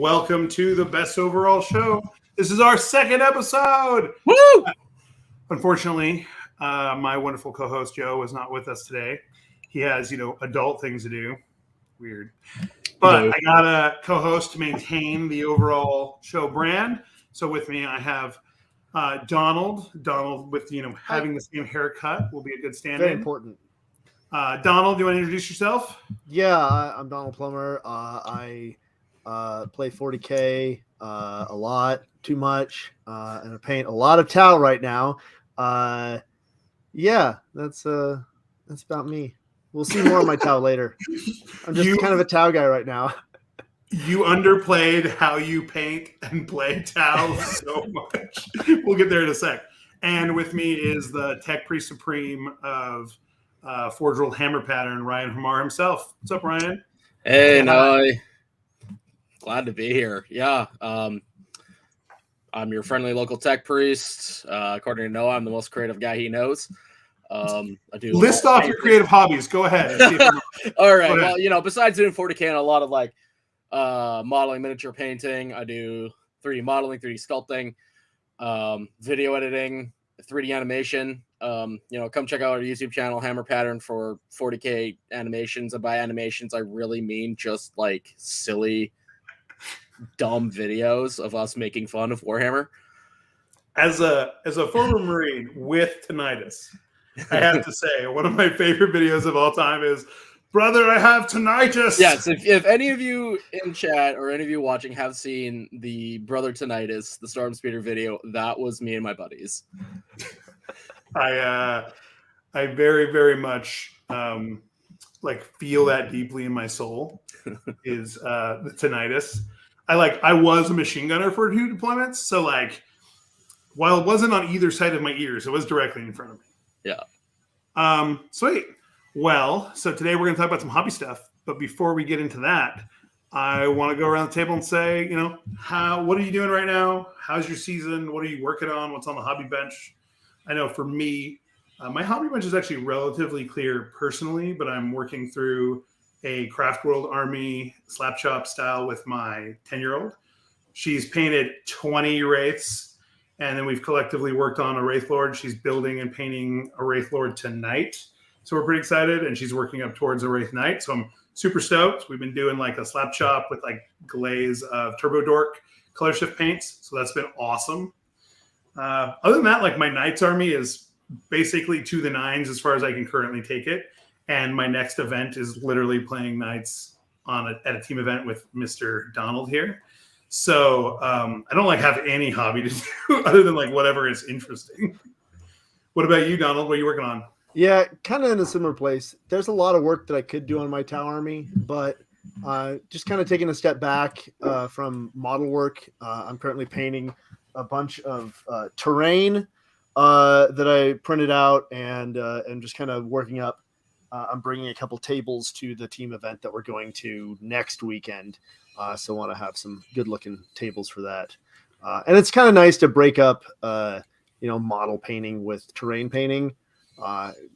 welcome to the Best Overall Show. This is our second episode. Woo! Unfortunately, my wonderful co-host Joe is not with us today. He has, adult things to do. Weird. But I got a co-host to maintain the overall show brand. So with me, I have Donald. Donald with, having the same haircut will be a good stand-in. Very important. Donald, do you want to introduce yourself? Yeah, I'm Donald Plummer. I play 40K a lot, too much, and I paint a lot of towel right now. Yeah, that's about me. We'll see more of my towel later. I'm just kind of a towel guy right now. You underplayed how you paint and play towel so much. We'll get there in a sec. And with me is the Tech Priest Supreme of Forge World Hammer Pattern, Ryan Hamar himself. What's up, Ryan? Hey, glad to be here. Yeah, I'm your friendly local tech priest. According to Noah, I'm the most creative guy he knows. I do list off your creative hobbies. Go ahead. All right. Well, besides doing 40K and a lot of modeling, miniature painting, I do 3D modeling, 3D sculpting, video editing, 3D animation. Come check out our YouTube channel, Hammer Pattern, for 40K animations. And by animations, I really mean just silly, dumb videos of us making fun of Warhammer. As a former Marine with tinnitus, I have to say one of my favorite videos of all time is "Brother, I have tinnitus." Yes, if any of you in chat or any of you watching have seen the Brother Tinnitus, the Storm Speeder video, that was me and my buddies. I very, very much feel that deeply in my soul is the tinnitus. I was a machine gunner for 2 deployments, so while it wasn't on either side of my ears, it was directly in front of me. Yeah. Sweet. Well, so today we're going to talk about some hobby stuff, but before we get into that, I want to go around the table and say, what are you doing right now? How's your season? What are you working on? What's on the hobby bench? I know for me, my hobby bench is actually relatively clear personally, but I'm working through a Craft World Army slap chop style with my 10-year-old. She's painted 20 Wraiths, and then we've collectively worked on a Wraith Lord. She's building and painting a Wraith Lord tonight. So we're pretty excited, and she's working up towards a Wraith Knight. So I'm super stoked. We've been doing a slap chop with glaze of Turbo Dork color shift paints. So that's been awesome. Other than that, my Knights army is basically to the nines as far as I can currently take it. And my next event is literally playing Knights at a team event with Mr. Donald here. So I don't have any hobby to do other than whatever is interesting. What about you, Donald? What are you working on? Yeah, kind of in a similar place. There's a lot of work that I could do on my towel army, but just kind of taking a step back from model work. I'm currently painting a bunch of terrain that I printed out and just kind of working up. I'm bringing a couple tables to the team event that we're going to next weekend. So I want to have some good looking tables for that. And it's kind of nice to break up, model painting with terrain painting.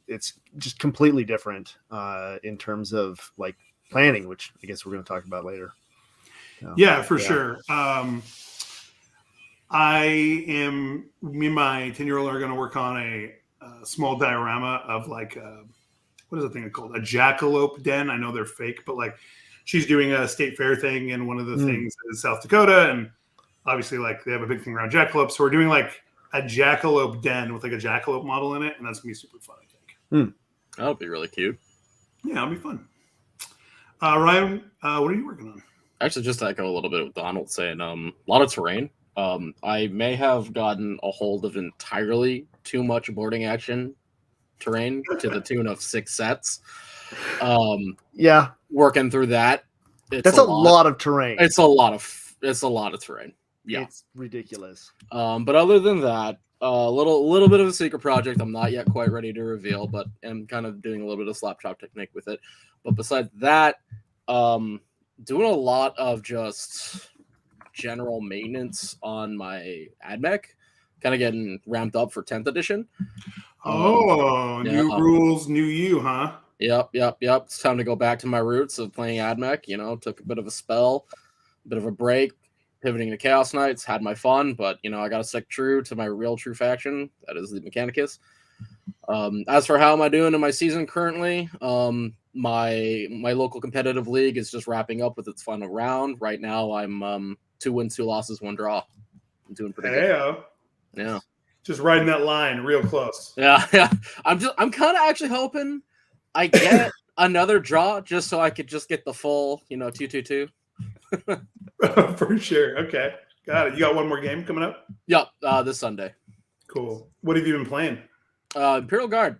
It's just completely different in terms of planning, which I guess we're going to talk about later. Yeah, for sure. Me and my 10-year-old are going to work on a small diorama of what is the thing called? A jackalope den. I know they're fake, but she's doing a state fair thing, and one of the things is South Dakota, and obviously they have a big thing around jackalopes. So we're doing a jackalope den with a jackalope model in it, and that's gonna be super fun, I think. That'll be really cute. Yeah, it'll be fun. Ryan, what are you working on? Actually, just to echo a little bit of Donald saying, a lot of terrain. I may have gotten a hold of entirely too much boarding action terrain to the tune of 6 sets. Yeah, working through that. That's a lot of terrain. It's a lot of terrain. Yeah, it's ridiculous. But other than that, a little bit of a secret project. I'm not yet quite ready to reveal, but I'm kind of doing a little bit of slap chop technique with it. But besides that, doing a lot of just general maintenance on my AdMech, kind of getting ramped up for 10th edition. New rules, new you, huh? Yep. It's time to go back to my roots of playing AdMech. Took a bit of a spell, bit of a break, pivoting to Chaos Knights, had my fun, but I got to stick true to my real true faction. That is the Mechanicus. As for how am I doing in my season currently, my local competitive league is just wrapping up with its final round. Right now, I'm 2 wins, 2 losses, 1 draw. I'm doing pretty good. Yeah, just riding that line real close. Yeah. I'm kind of actually hoping I get another draw just so I could just get the full 2-2-2. For sure. Okay, got it. You got one more game coming up? Yep, this Sunday. Cool. What have you been playing? Imperial Guard.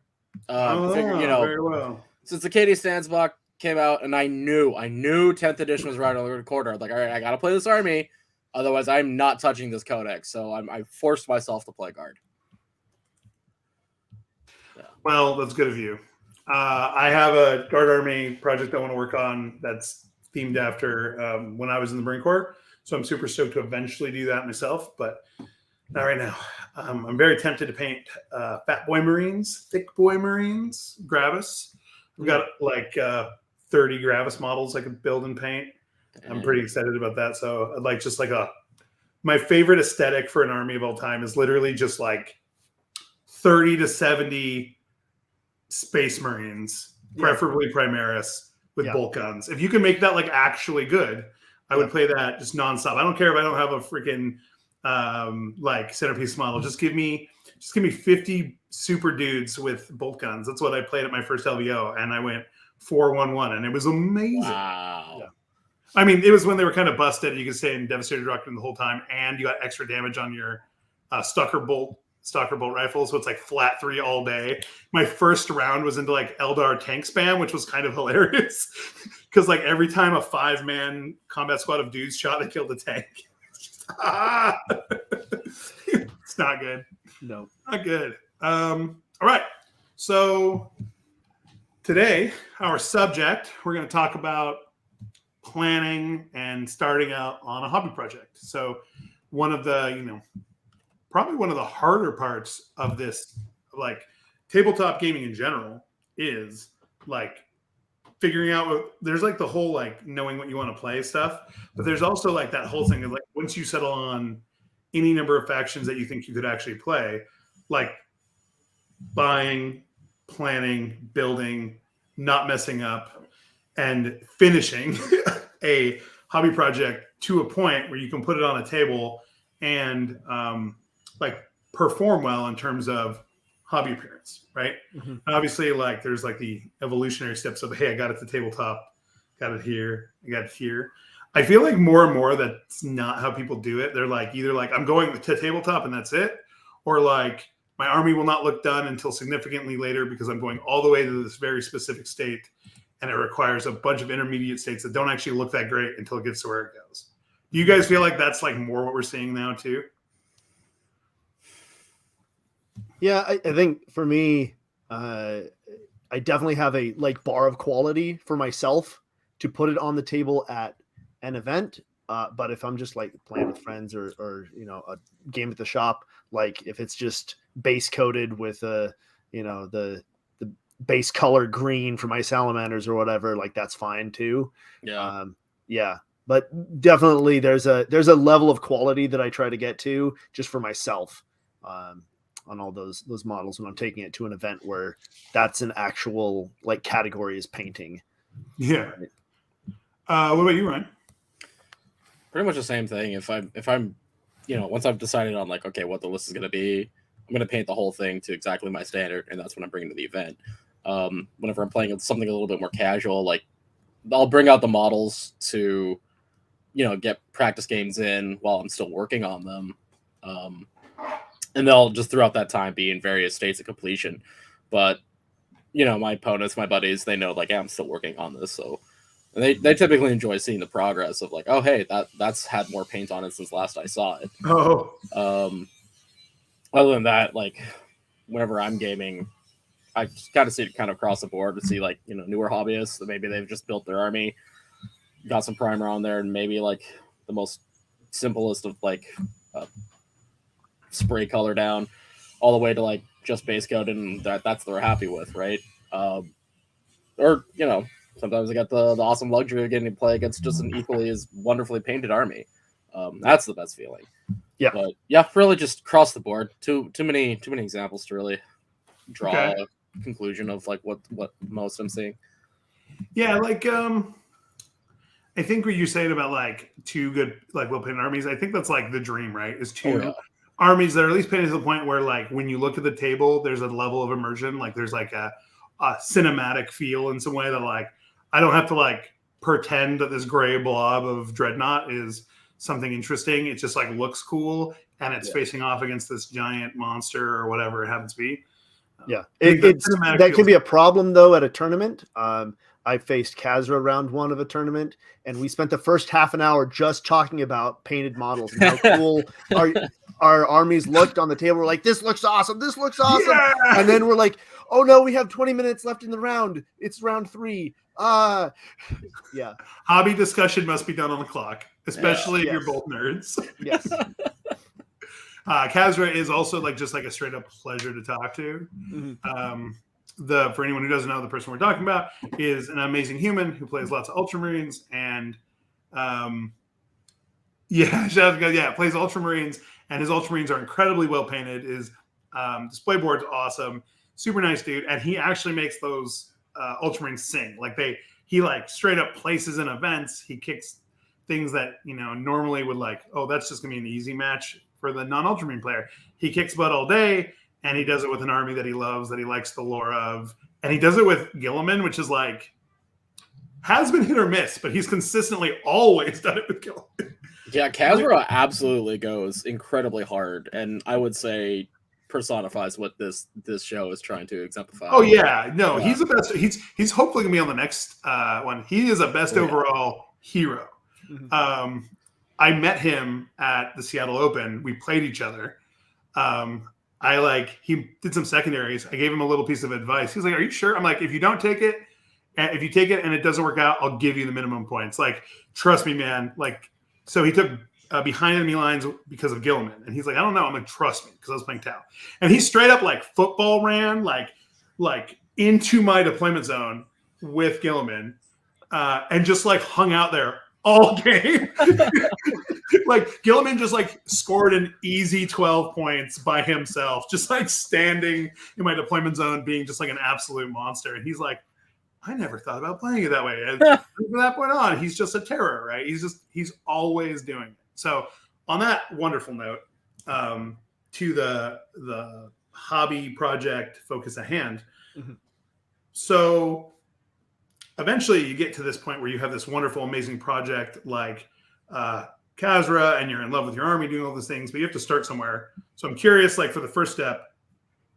Very well. Since the KD Stansbach came out, and I knew 10th edition was right on the corner. I was like, all right, I gotta play this army, otherwise I'm not touching this codex. So I forced myself to play Guard. Yeah. Well, that's good of you. I have a Guard army project I want to work on that's themed after when I was in the Marine Corps. So I'm super stoked to eventually do that myself, but not right now. I'm very tempted to paint Fat Boy Marines, Thick Boy Marines, Gravis. I've got like 30 Gravis models I could build and paint. I'm pretty excited about that. So I'd like just like my favorite aesthetic for an army of all time is literally just like 30 to 70 Space Marines, preferably Primaris with bolt guns. If you can make that like actually good, I would play that just nonstop. I don't care if I don't have a freaking like centerpiece model. Just give me 50 super dudes with bolt guns. That's what I played at my first LVO, and I went 4-1-1, and it was amazing. Wow. Yeah. I mean, it was when they were kind of busted. You could stay in Devastator Doctrine the whole time, and you got extra damage on your stalker bolt rifle, so it's like flat 3 all day. My first round was into like Eldar tank spam, which was kind of hilarious because like every time a 5-man combat squad of dudes shot, they killed the tank. It's not good. No, not good. All right. So today, our subject, we're going to talk about planning and starting out on a hobby project. So one of the, probably one of the harder parts of this, like tabletop gaming in general, is like figuring out there's like the whole like knowing what you want to play stuff, but there's also like that whole thing of like once you settle on any number of factions that you think you could actually play, like buying, planning, building, not messing up, and finishing a hobby project to a point where you can put it on a table and like perform well in terms of hobby appearance, right? Mm-hmm. Obviously, like there's like the evolutionary steps of, hey, I got it to tabletop, got it here, I got it here. I feel like more and more that's not how people do it. They're like either like I'm going to tabletop and that's it, or like my army will not look done until significantly later because I'm going all the way to this very specific state, and it requires a bunch of intermediate states that don't actually look that great until it gets to where it goes. Do you guys feel like that's like more what we're seeing now too? Yeah, I think for me, I definitely have a like bar of quality for myself to put it on the table at an event. But if I'm just like playing with friends or a game at the shop, like if it's just base coated with the base color green for my salamanders or whatever, like that's fine too. Yeah. But definitely there's a level of quality that I try to get to just for myself. On all those models when I'm taking it to an event where that's an actual like category is painting. Yeah. What about you, Ryan? Pretty much the same thing. If I'm once I've decided on like, okay, what the list is going to be, I'm going to paint the whole thing to exactly my standard. And that's when I'm bringing to the event. Whenever I'm playing something a little bit more casual, like I'll bring out the models to, get practice games in while I'm still working on them. And they'll just throughout that time be in various states of completion. But, my opponents, my buddies, they know like, yeah, I'm still working on this. So and they typically enjoy seeing the progress of like, oh, hey, that's had more paint on it since last I saw it. Oh. Other than that, like whenever I'm gaming, I just kind of see it kind of across the board to see like, newer hobbyists that maybe they've just built their army, got some primer on there, and maybe like the most simplest of like spray color down all the way to like just base coat, and that's they're happy with, right? Or sometimes I got the awesome luxury of getting to play against just an equally as wonderfully painted army. That's the best feeling. Yeah. But yeah, really just across the board. Too many examples to really draw a conclusion of like what most I'm seeing. Yeah, like I think what you're saying about like two good like well painted armies, I think that's like the dream, right? Is two armies that are at least painted to the point where like when you look at the table, there's a level of immersion, like there's like a cinematic feel in some way that like I don't have to like pretend that this gray blob of Dreadnought is something interesting. It just like looks cool and it's facing off against this giant monster or whatever it happens to be. Yeah, that can be a problem though at a tournament. I faced Kazra round 1 of a tournament, and we spent the first half an hour just talking about painted models and how cool our armies looked on the table. We're like, this looks awesome. This looks awesome. Yeah! And then we're like, oh no, we have 20 minutes left in the round. It's round 3. Yeah. Hobby discussion must be done on the clock, especially if you're both nerds. Yes. Kazra is also like just like a straight up pleasure to talk to. Mm-hmm. For anyone who doesn't know, the person we're talking about is an amazing human who plays lots of Ultramarines and plays Ultramarines, and his Ultramarines are incredibly well painted. His display board's awesome, super nice dude, and he actually makes those Ultramarines sing. Like he like straight up places in events. He kicks things that normally would like, oh, that's just gonna be an easy match for the non-Ultramarine player. He kicks butt all day. And he does it with an army that he loves, that he likes the lore of. And he does it with Guilliman, which is like, has been hit or miss, but he's consistently always done it with Guilliman. Yeah, Kazra absolutely goes incredibly hard. And I would say personifies what this show is trying to exemplify. Oh, yeah. No, he's the best. He's hopefully going to be on the next one. He is a best overall hero. Mm-hmm. I met him at the Seattle Open. We played each other. He did some secondaries. I gave him a little piece of advice. He's like, are you sure? I'm like, if you don't take it, and if you take it and it doesn't work out, I'll give you the minimum points. Like, trust me, man. Like, so he took behind enemy lines because of Gilliman. And he's like, I don't know. I'm like, trust me, because I was playing Tau. And he straight up like football ran like into my deployment zone with Gilliman and just like hung out there all game. Like Gilliman just like scored an easy 12 points by himself, just like standing in my deployment zone, being just like an absolute monster. And he's like, I never thought about playing it that way. And from that point on, he's just a terror, right? He's always doing it. So on that wonderful note, to the hobby project focus at hand. Mm-hmm. So eventually you get to this point where you have this wonderful, amazing project like Kazra, and you're in love with your army doing all those things, but you have to start somewhere. So I'm curious, like for the first step,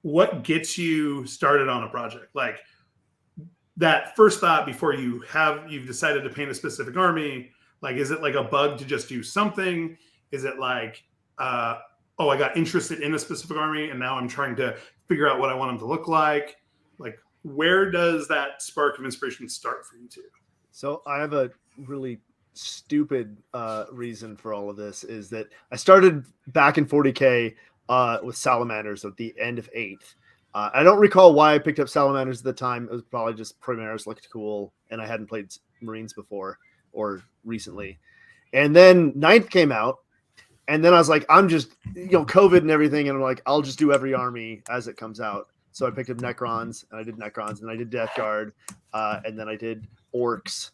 what gets you started on a project? Like that first thought before you've decided to paint a specific army. Like, is it like a bug to just do something? Is it like, I got interested in a specific army and now I'm trying to figure out what I want them to look like? Like, where does that spark of inspiration start for you two? So I have a really stupid reason for all of this is that I started back in 40K with Salamanders at the end of 8th. I don't recall why I picked up Salamanders at the time. It was probably just Primaris looked cool and I hadn't played Marines before or recently. And then 9th came out and then I was like, I'm just, COVID and everything. And I'm like, I'll just do every army as it comes out. So I picked up Necrons and I did Necrons and I did Death Guard and then I did Orcs.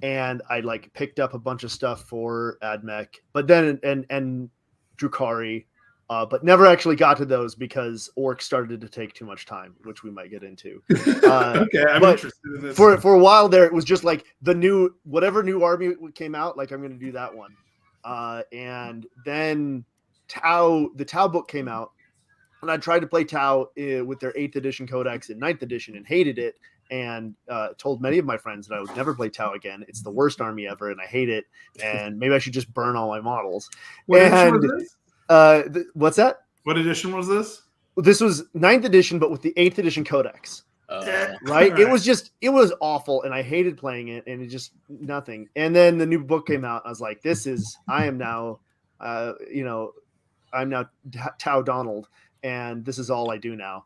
And I like picked up a bunch of stuff for AdMech, but then and Drukhari, but never actually got to those because Orcs started to take too much time, which we might get into. Okay, I'm interested in this. For a while there, it was just like whatever new army came out, like I'm going to do that one. And then the Tau book came out, and I tried to play Tau with their 8th edition codex and 9th edition and hated it. And told many of my friends that I would never play Tau again. It's the worst army ever, and I hate it. And maybe I should just burn all my models. Edition was this? What's that? What edition was this? This was 9th edition, but with the 8th edition codex. Right? Right. It was awful, and I hated playing it, and it just nothing. And then the new book came out. I was like, I'm now Tau Donald, and this is all I do now.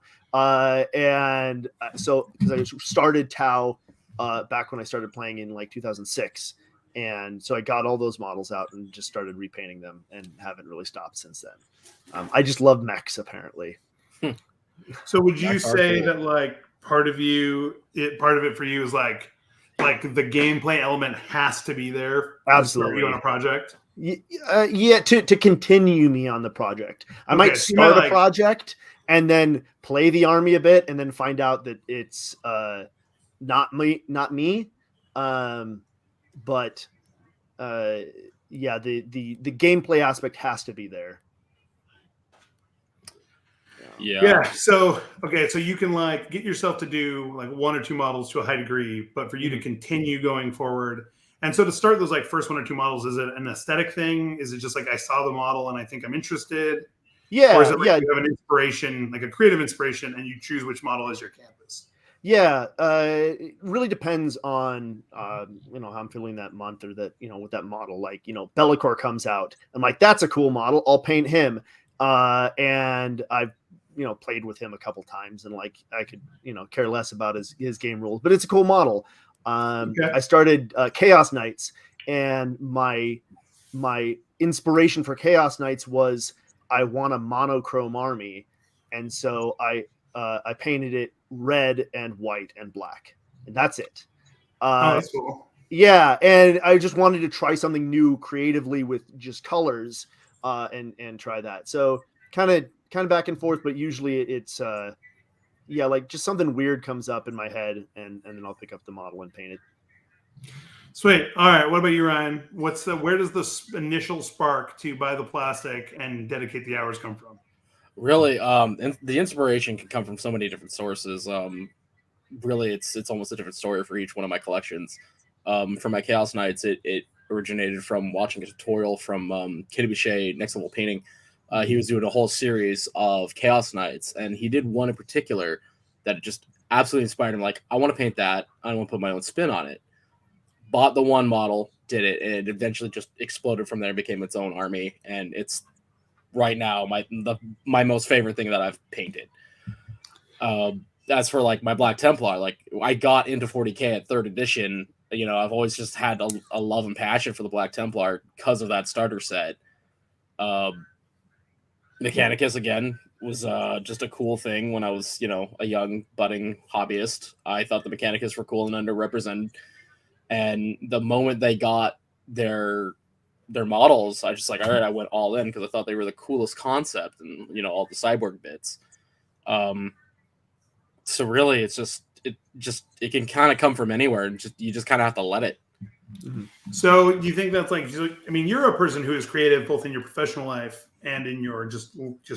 So because I started Tau back when I started playing in like 2006. And so I got all those models out and just started repainting them and haven't really stopped since then. I just love mechs, apparently. So would you say that like part of it for you is like the gameplay element has to be there? Absolutely. To start you on a project? Yeah, to continue me on the project. I might start a project and then play the army a bit and then find out that it's not me. But yeah, the gameplay aspect has to be there. Yeah. So you can like get yourself to do like 1 or 2 models to a high degree, but for you to continue going forward. And so to start those like first 1 or 2 models, is it an aesthetic thing? Is it just like I saw the model and I think I'm interested? Yeah. Or is it like you have an inspiration, like a creative inspiration, and you choose which model as your canvas? Yeah, it really depends on how I'm feeling that month or that with that model. Like Bellicor comes out, I'm like, that's a cool model. I'll paint him. And I've played with him a couple times, and like I could care less about his game rules, but it's a cool model. I started Chaos Knights, and my inspiration for Chaos Knights was I want a monochrome army, and so I painted it red and white and black, and that's it. That's cool. Yeah, and I just wanted to try something new creatively with just colors, and try that. So kind of back and forth, but usually it's like just something weird comes up in my head, and then I'll pick up the model and paint it. Sweet. All right. What about you, Ryan? Where does the initial spark to buy the plastic and dedicate the hours come from? Really, the inspiration can come from so many different sources. Really, it's almost a different story for each one of my collections. For my Chaos Knights, it originated from watching a tutorial from Kitty Bichet, Next Level Painting. He was doing a whole series of Chaos Knights, and he did one in particular that just absolutely inspired him. Like, I want to paint that. I want to put my own spin on it. Bought the one model, did it, and it eventually just exploded from there, became its own army, and it's right now my most favorite thing that I've painted. As for like my Black Templar, like I got into 40K at 3rd edition. I've always just had a love and passion for the Black Templar because of that starter set. Mechanicus again was just a cool thing when I was a young budding hobbyist. I thought the Mechanicus were cool and underrepresented, and the moment they got their models, I just like, all right, I went all in because I thought they were the coolest concept, and all the cyborg bits. So really, it can kind of come from anywhere, and you just kind of have to let it. Mm-hmm. So do you think that's like, I mean, you're a person who is creative both in your professional life and in your just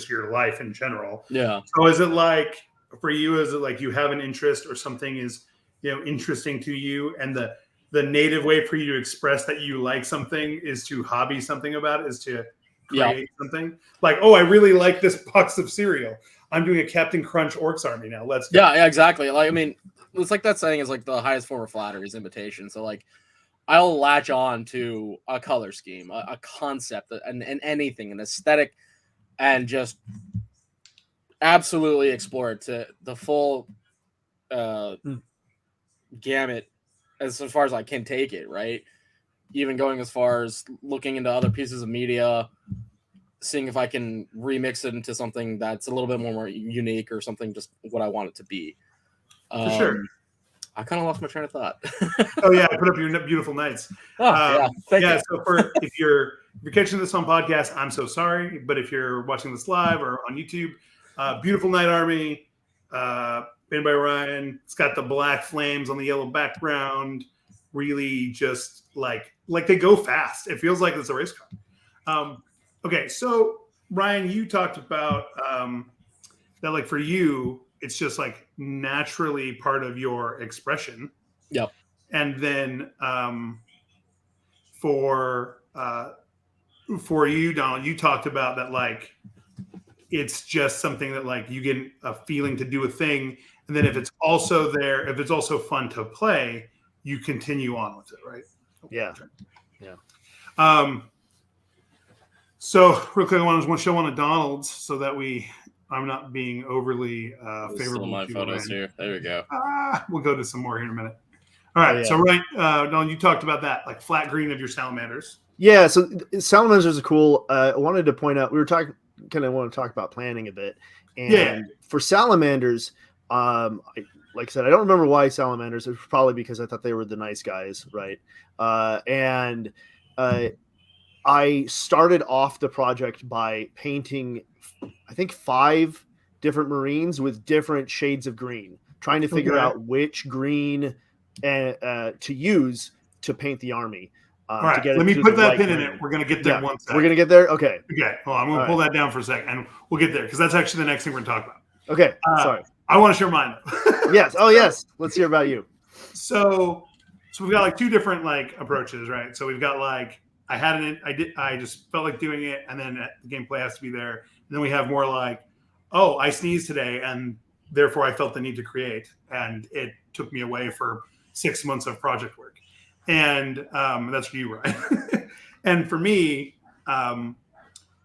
your life in general. Yeah. So is it like for you, is it like you have an interest or something is interesting to you, and the native way for you to express that you like something is to hobby something about it, is to create something? Like, oh, I really like this box of cereal. I'm doing a Captain Crunch Orcs army now. Let's go. Yeah, exactly. Like, I mean, it's like that saying is like the highest form of flattery is imitation. So like, I'll latch on to a color scheme, a concept, and anything, an aesthetic, and just absolutely explore it to the full gamut as far as I can take it, right? Even going as far as looking into other pieces of media, seeing if I can remix it into something that's a little bit more unique or something just what I want it to be. For sure. I kind of lost my train of thought. Oh yeah, I put up your beautiful nights. Thank you. So if you're catching this on podcast, I'm so sorry. But if you're watching this live or on YouTube, beautiful Night Army, painted by Ryan. It's got the black flames on the yellow background. Really, just like they go fast. It feels like it's a race car. Okay, so Ryan, you talked about that. Like for you, it's just like naturally part of your expression. Yep. And then for you, Donald, you talked about that like it's just something that like you get a feeling to do a thing, and then if it's also there, if it's also fun to play, you continue on with it, right? Yeah. So real quick, I want to show one of Donald's so that I'm not being overly favorable. My photos here. There we go. We'll go to some more here in a minute. All right. Yeah. So, right, Nolan, you talked about that, like flat green of your salamanders. Yeah. So salamanders are cool. I wanted to point out, we were talking, kind of want to talk about planning a bit. And for salamanders, like I said, I don't remember why salamanders. It was probably because I thought they were the nice guys, right? I started off the project by painting, I think, 5 different Marines with different shades of green, trying to figure out which green to use to paint the army. All right, to get let me to put the that right pin green. in it. We're going to get there one second. We're going to get there? Okay. Okay. Well, I'm going to pull that down for a second, and we'll get there because that's actually the next thing we're going to talk about. Okay. Sorry. I want to share mine. Yes. Oh, yes. Let's hear about you. So we've got like 2 different like approaches, right? So we've got like I just felt like doing it, and then the gameplay has to be there. And then we have more like, oh, I sneezed today, and therefore I felt the need to create, and it took me away for 6 months of project work. And that's for you, right? And for me, I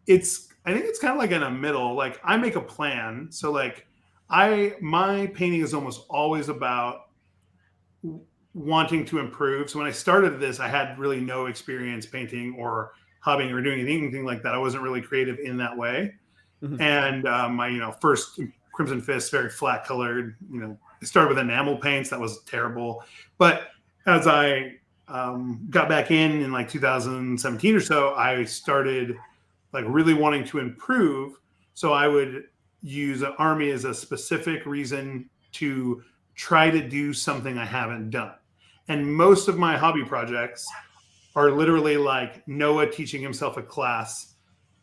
think it's kind of like in a middle. Like I make a plan, so like my painting is almost always about wanting to improve. So when I started this, I had really no experience painting or hobbying or doing anything like that. I wasn't really creative in that way. Mm-hmm. And my first Crimson Fist, very flat colored. I started with enamel paints. That was terrible. But as I got back in like 2017 or so, I started like really wanting to improve. So I would use an army as a specific reason to try to do something I haven't done. And most of my hobby projects are literally like Noah teaching himself a class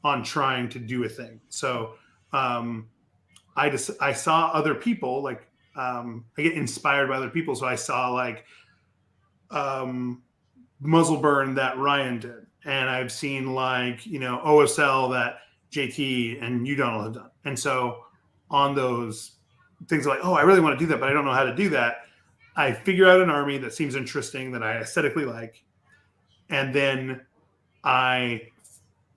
on trying to do a thing. So I saw other people, like I get inspired by other people. So I saw like muzzle burn that Ryan did. And I've seen like, OSL that JT and you, Donald, have done. And so on those things like, oh, I really want to do that, but I don't know how to do that. I figure out an army that seems interesting, that I aesthetically like. And then I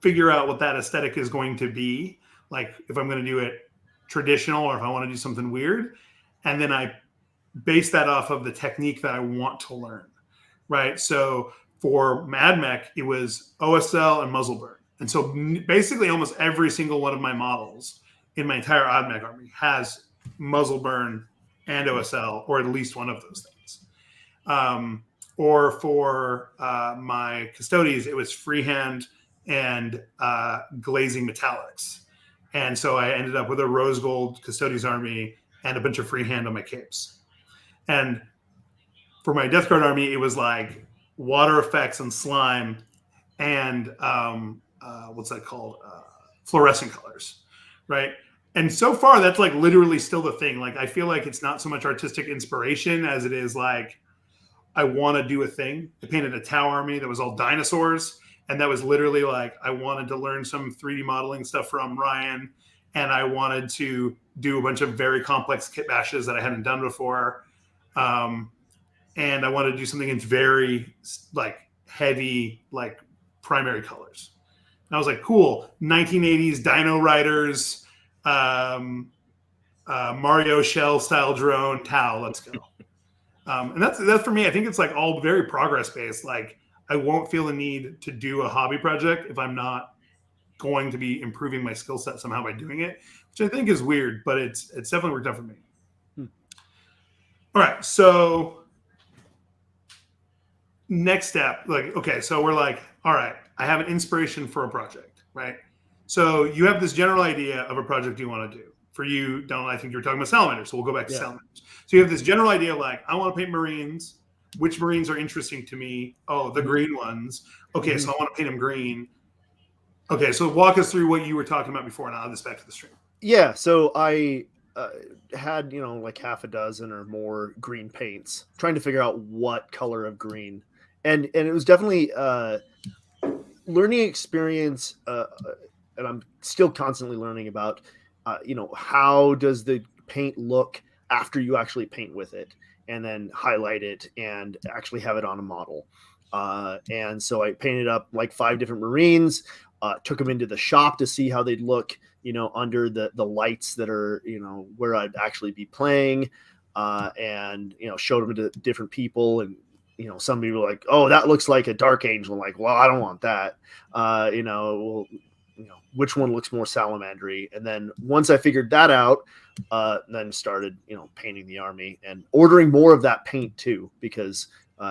figure out what that aesthetic is going to be. Like if I'm going to do it traditional or if I want to do something weird. And then I base that off of the technique that I want to learn. Right. So for Mad Mech, it was OSL and muzzle burn. And so basically almost every single one of my models in my entire Odd Mech army has muzzle burn and OSL, or at least one of those things. Or for my Custodes, it was freehand and glazing metallics. And so I ended up with a rose gold Custodes army and a bunch of freehand on my capes. And for my Death Guard army, it was like water effects and slime and what's that called? Fluorescent colors, right? And so far, that's like literally still the thing. Like, I feel like it's not so much artistic inspiration as it is like, I want to do a thing. I painted a Tau army that was all dinosaurs. And that was literally like, I wanted to learn some 3D modeling stuff from Ryan. And I wanted to do a bunch of very complex kit bashes that I hadn't done before. And I wanted to do something in very like heavy, like primary colors. And I was like, cool, 1980s Dino Riders, Mario Shell style drone, Tau, let's go. And that's for me. I think it's like all very progress based. Like I won't feel the need to do a hobby project if I'm not going to be improving my skill set somehow by doing it, which I think is weird, but it's definitely worked out for me. All right, so next step, like, okay, so we're like, all right, I have an inspiration for a project, right? So you have this general idea of a project you want to do. For you, Donald, I think you were talking about salamanders, so we'll go back to salamanders. So you have this general idea like, I want to paint Marines. Which Marines are interesting to me? Oh, the green ones. Okay, so I want to paint them green. Okay, so walk us through what you were talking about before, and I'll add this back to the stream. Yeah, so I had, like half a dozen or more green paints, trying to figure out what color of green. And it was definitely learning experience, and I'm still constantly learning about, how does the paint look after you actually paint with it and then highlight it and actually have it on a model. And so I painted up like 5 different Marines, took them into the shop to see how they'd look, under the lights that are, where I'd actually be playing. and showed them to different people, and some people were like, oh, that looks like a Dark Angel. I'm like, well, I don't want that. Which one looks more salamandery? And then once I figured that out, then started painting the army and ordering more of that paint too, because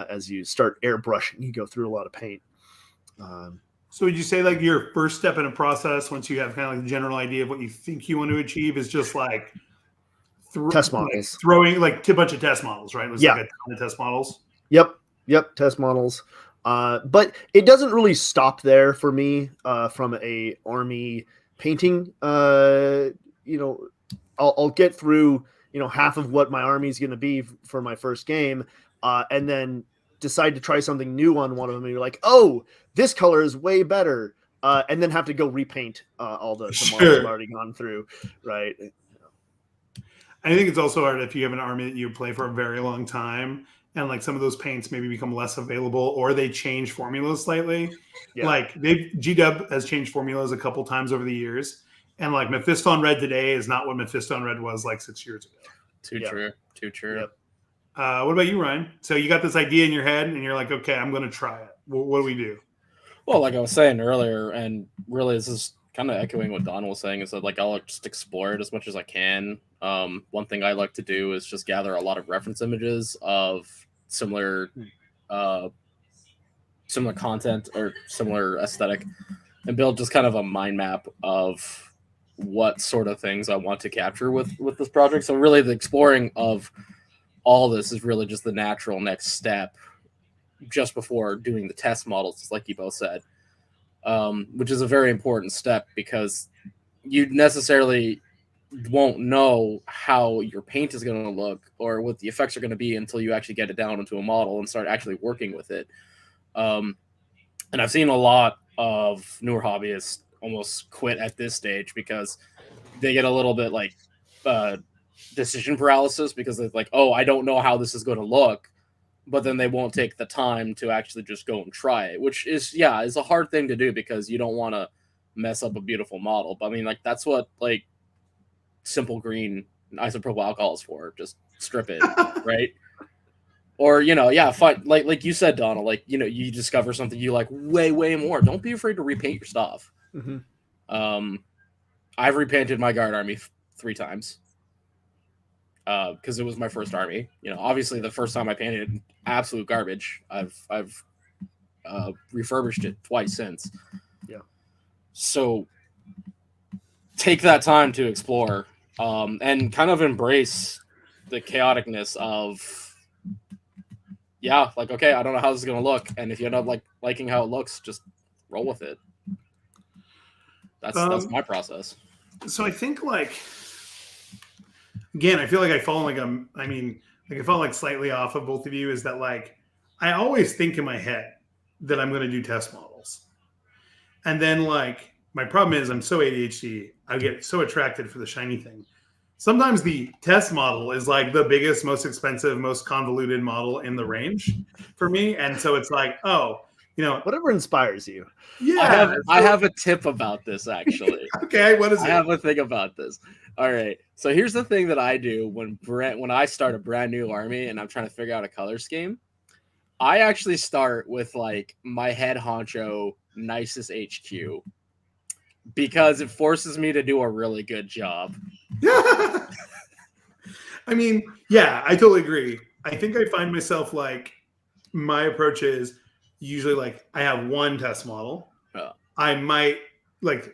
as you start airbrushing, you go through a lot of paint. So would you say like your first step in a process, once you have kind of like the general idea of what you think you want to achieve, is just like test models, throwing like a bunch of test models, right? It was like a ton of test models. Yep, test models. But it doesn't really stop there for me from a army painting. I'll get through half of what my army is going to be for my first game, and then decide to try something new on one of them, and you're like, oh, this color is way better, and then have to go repaint all the models I've already gone through, right? I think it's also hard if you have an army that you play for a very long time, and like some of those paints maybe become less available, or they change formulas slightly. Yeah. Like GW has changed formulas a couple times over the years, and like Mephisto on Red today is not what Mephisto on Red was like 6 years ago. Too true. Yep. What about you, Ryan? So you got this idea in your head, and you're like, okay, I'm going to try it. What do we do? Well, like I was saying earlier, and really this is kind of echoing what Don was saying, is that like I'll just explore it as much as I can. One thing I like to do is just gather a lot of reference images of similar content or similar aesthetic, and build just kind of a mind map of what sort of things I want to capture with this project. So really the exploring of all this is really just the natural next step just before doing the test models, like you both said, which is a very important step, because you necessarily won't know how your paint is going to look or what the effects are going to be until you actually get it down into a model and start actually working with it. And I've seen a lot of newer hobbyists almost quit at this stage because they get a little bit like decision paralysis, because they're like, oh, I don't know how this is going to look, but then they won't take the time to actually just go and try it, which is a hard thing to do, because you don't want to mess up a beautiful model. But I mean, like, that's what like simple green isopropyl alcohol is for. Just strip it, right? Or fine, like you said, Donald, like you discover something you like way more, don't be afraid to repaint your stuff. Mm-hmm. I've repainted my guard army 3 times because it was my first army. Obviously the first time I painted absolute garbage. I've refurbished it twice since. Yeah. So take that time to explore and kind of embrace the chaoticness of, like, okay, I don't know how this is going to look. And if you end up liking how it looks, just roll with it. That's my process. So I think again, I feel like I fall I fall like slightly off of both of you, is that like, I always think in my head that I'm going to do test models. And then like, my problem is I'm so ADHD, I get so attracted for the shiny thing. Sometimes the test model is like the biggest, most expensive, most convoluted model in the range for me. And so it's like, oh, whatever inspires you. Yeah. I have a tip about this, actually. Okay. What is it? I have a thing about this. All right. So here's the thing that I do when I start a brand new army and I'm trying to figure out a color scheme. I actually start with like my head honcho nicest HQ, because it forces me to do a really good job. I mean, yeah, I totally agree. I think I find myself like, my approach is usually like, I have one test model. I might but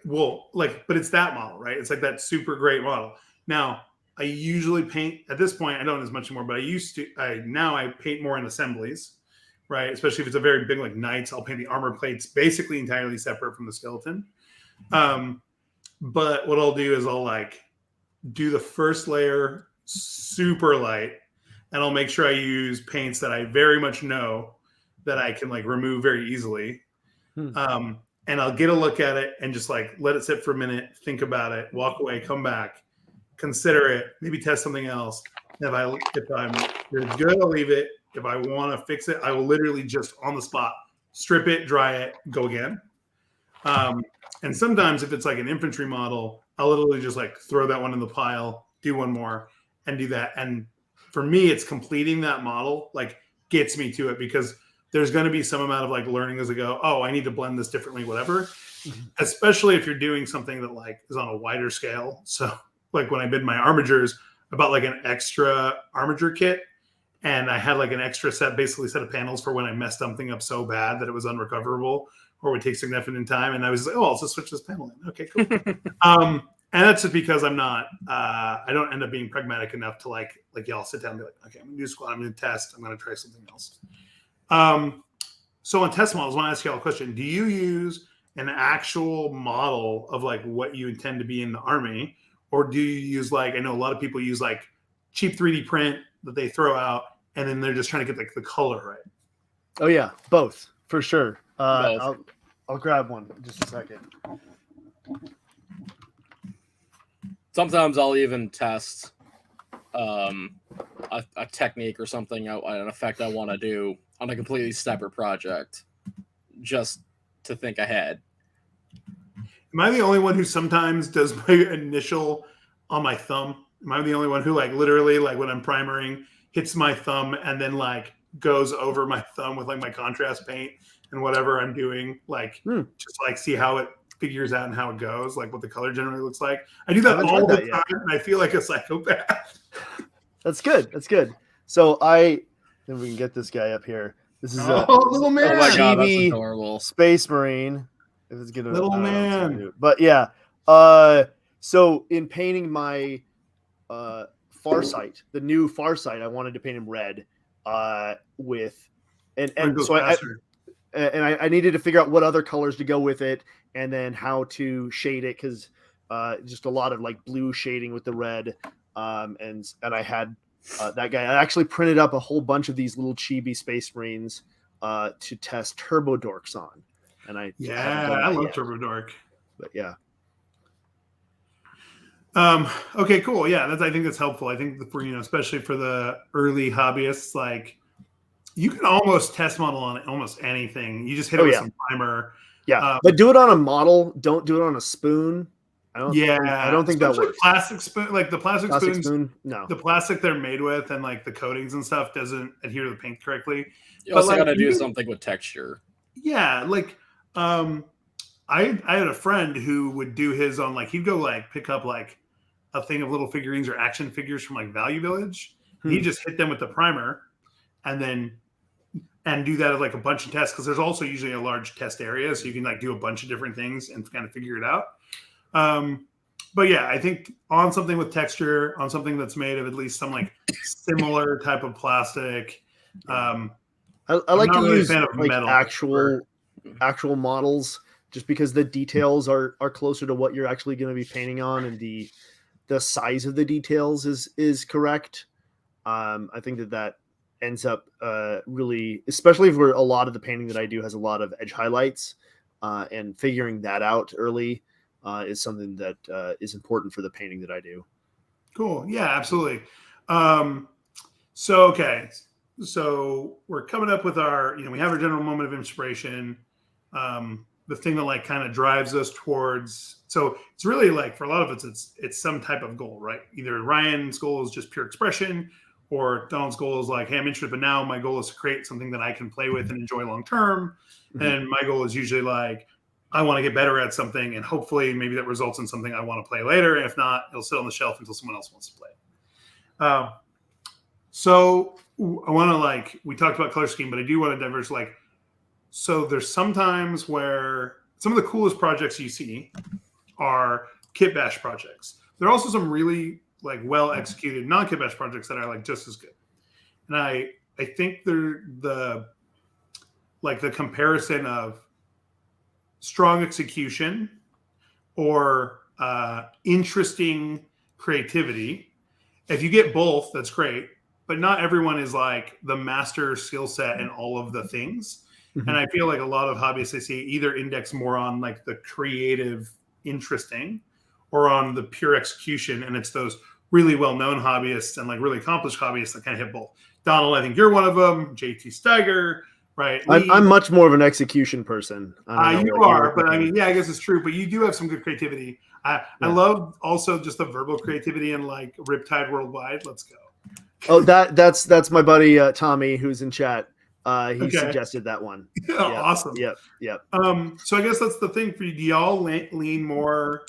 it's that model, right? It's like that super great model. Now, I usually paint, at this point, I don't as much anymore, but now I paint more in assemblies, right? Especially if it's a very big, like knights, I'll paint the armor plates basically entirely separate from the skeleton. But what I'll do is I'll like do the first layer super light, and I'll make sure I use paints that I very much know that I can like remove very easily. And I'll get a look at it and just like let it sit for a minute, think about it, walk away, come back, consider it, maybe test something else. If it's good, I'll leave it. If I want to fix it, I will literally just on the spot strip it, dry it, go again. And sometimes if it's like an infantry model, I'll literally just like throw that one in the pile, do one more, and do that. And for me, it's completing that model like gets me to it, because there's going to be some amount of like learning as I go. Oh, I need to blend this differently, whatever. Especially if you're doing something that like is on a wider scale. So like when I did my armatures, I bought like an extra armature kit, and I had like an extra set of panels for when I messed something up so bad that it was unrecoverable or would take significant time. And I was like, oh, I'll just switch this panel in. Okay, cool. And that's just because I'm not, I don't end up being pragmatic enough to like y'all sit down and be like, okay, I'm going to do squat. I'm going to test. I'm going to try something else. So on test models, I want to ask y'all a question. Do you use an actual model of like what you intend to be in the Army? Or do you use like, I know a lot of people use like cheap 3D print that they throw out, and then they're just trying to get like the color right. Oh yeah, both for sure. Both. I'll grab one in just a second. Sometimes I'll even test a technique or something, an effect I want to do on a completely separate project, just to think ahead. Am I the only one who sometimes does my initial on my thumb? Am I the only one who like literally like when I'm primering hits my thumb and then like goes over my thumb with like my contrast paint and whatever I'm doing, like just like see how it figures out and how it goes, like what the color generally looks like. I do that all the time, and I feel like a psychopath. That's good. That's good. So then we can get this guy up here. This is a little man. Oh my god, that's adorable. Space Marine. If it's gonna little man. But yeah. So in painting my Farsight, the new Farsight, I wanted to paint him red. I needed to figure out what other colors to go with it, and then how to shade it, because just a lot of like blue shading with the red. And I had that guy. I actually printed up a whole bunch of these little chibi Space Marines to test Turbo Dorks on. And I love Turbo Dork. But yeah. Okay, cool. Yeah, I think that's helpful. I think for especially for the early hobbyists, like you can almost test model on almost anything. You just hit it with some primer. Yeah, but do it on a model. Don't do it on a spoon. I don't think that works. Plastic spoon, like the plastic spoons. No, the plastic they're made with and like the coatings and stuff doesn't adhere to the paint correctly. You also got to do something with texture. Yeah, like I had a friend who would do his on like he'd go like pick up like a thing of little figurines or action figures from like Value Village. He just hit them with the primer and do that at like a bunch of tests, because there's also usually a large test area, so you can like do a bunch of different things and kind of figure it out. But yeah, I think on something with texture, on something that's made of at least some like similar type of plastic. I like to use like actual models, just because the details are closer to what you're actually going to be painting on, and the size of the details is correct. I think that ends up really, especially for a lot of the painting that I do has a lot of edge highlights, and figuring that out early is something that is important for the painting that I do. Cool. Yeah, absolutely. So we're coming up with our, we have our general moment of inspiration. The thing that like kind of drives us towards, so it's really like for a lot of it's some type of goal, right? Either Ryan's goal is just pure expression, or Donald's goal is like, hey, I'm interested, but now my goal is to create something that I can play with and enjoy long term. Mm-hmm. And my goal is usually like, I want to get better at something, and hopefully maybe that results in something I want to play later. And if not, it'll sit on the shelf until someone else wants to play it. So I want to like, we talked about color scheme, but I do want to diverge. Like, so there's sometimes where some of the coolest projects you see are kit bash projects. There are also some really like well executed non-kit bash projects that are like just as good. And I think they're the comparison of strong execution or interesting creativity. If you get both, that's great. But not everyone is like the master skill set in all of the things. Mm-hmm. And I feel like a lot of hobbyists I see either index more on like the creative, interesting, or on the pure execution. And it's those really well-known hobbyists and like really accomplished hobbyists that kind of hit both. Donald, I think you're one of them. JT Steiger. Right. I'm much more of an execution person. You are, but I mean, yeah, I guess it's true. But you do have some good creativity. I love also just the verbal creativity and like Riptide Worldwide. Let's go. Oh, that's my buddy Tommy, who's in chat. He Okay. suggested that one. Awesome. Yep. So I guess that's the thing for you. Do y'all lean more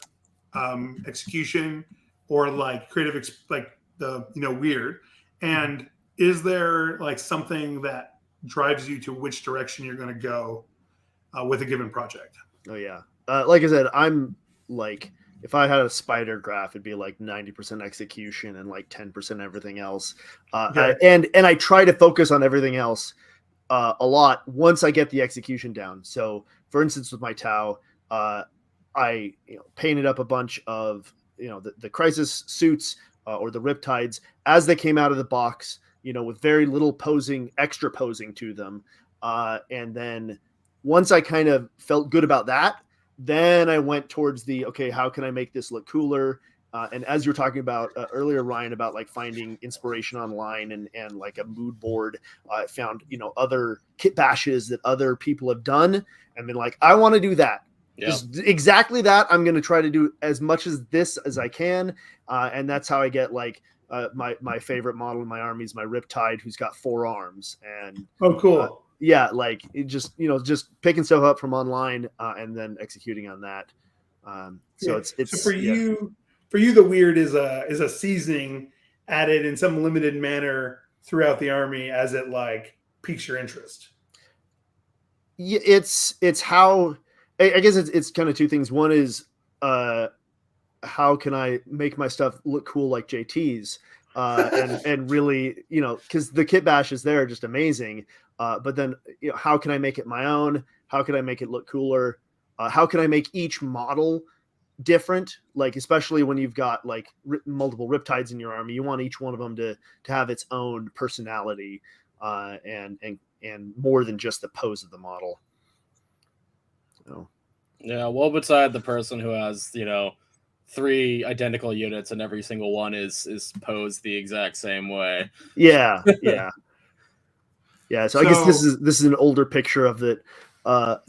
execution or like creative, like the weird? And is there like something that drives you to which direction you're going to go with a given project? Oh yeah. Like I said, I'm like, if I had a spider graph, it'd be like 90% execution and like 10% everything else. Okay. And I try to focus on everything else a lot once I get the execution down. So for instance, with my Tau, I painted up a bunch of the crisis suits or the riptides as they came out of the box, with very little extra posing to them. And then once I kind of felt good about that, then I went towards okay, how can I make this look cooler? And as you were talking about earlier, Ryan, about like finding inspiration online and like a mood board, I found, other kit bashes that other people have done and been like, I want to do that. Yeah. Just exactly that. I'm going to try to do as much as this as I can. And that's how I get like my favorite model in my army is my Riptide, who's got 4 arms. And oh, cool. Yeah, like it just picking stuff up from online and then executing on that. So it's so for you, the weird is a seasoning added in some limited manner throughout the army as it like piques your interest. Yeah, it's how I guess it's kind of two things. One is how can I make my stuff look cool like JT's, and really because the kit bash is there just amazing. But then how can I make it my own? How can I make it look cooler? How can I make each model different? Like especially when you've got like multiple Riptides in your army, you want each one of them to have its own personality and more than just the pose of the model. Yeah, well, beside the person who has 3 identical units and every single one is posed the exact same way. Yeah. So I guess this is an older picture of it. But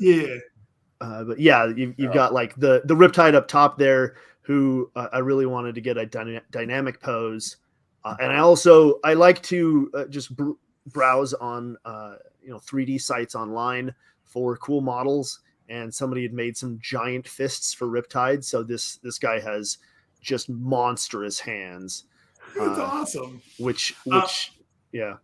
yeah, you've got like the Riptide up top there, who I really wanted to get a dynamic pose, and I like to just browse on 3D sites online for cool models, and somebody had made some giant fists for Riptide, so this guy has just monstrous hands. It's awesome. Which yeah.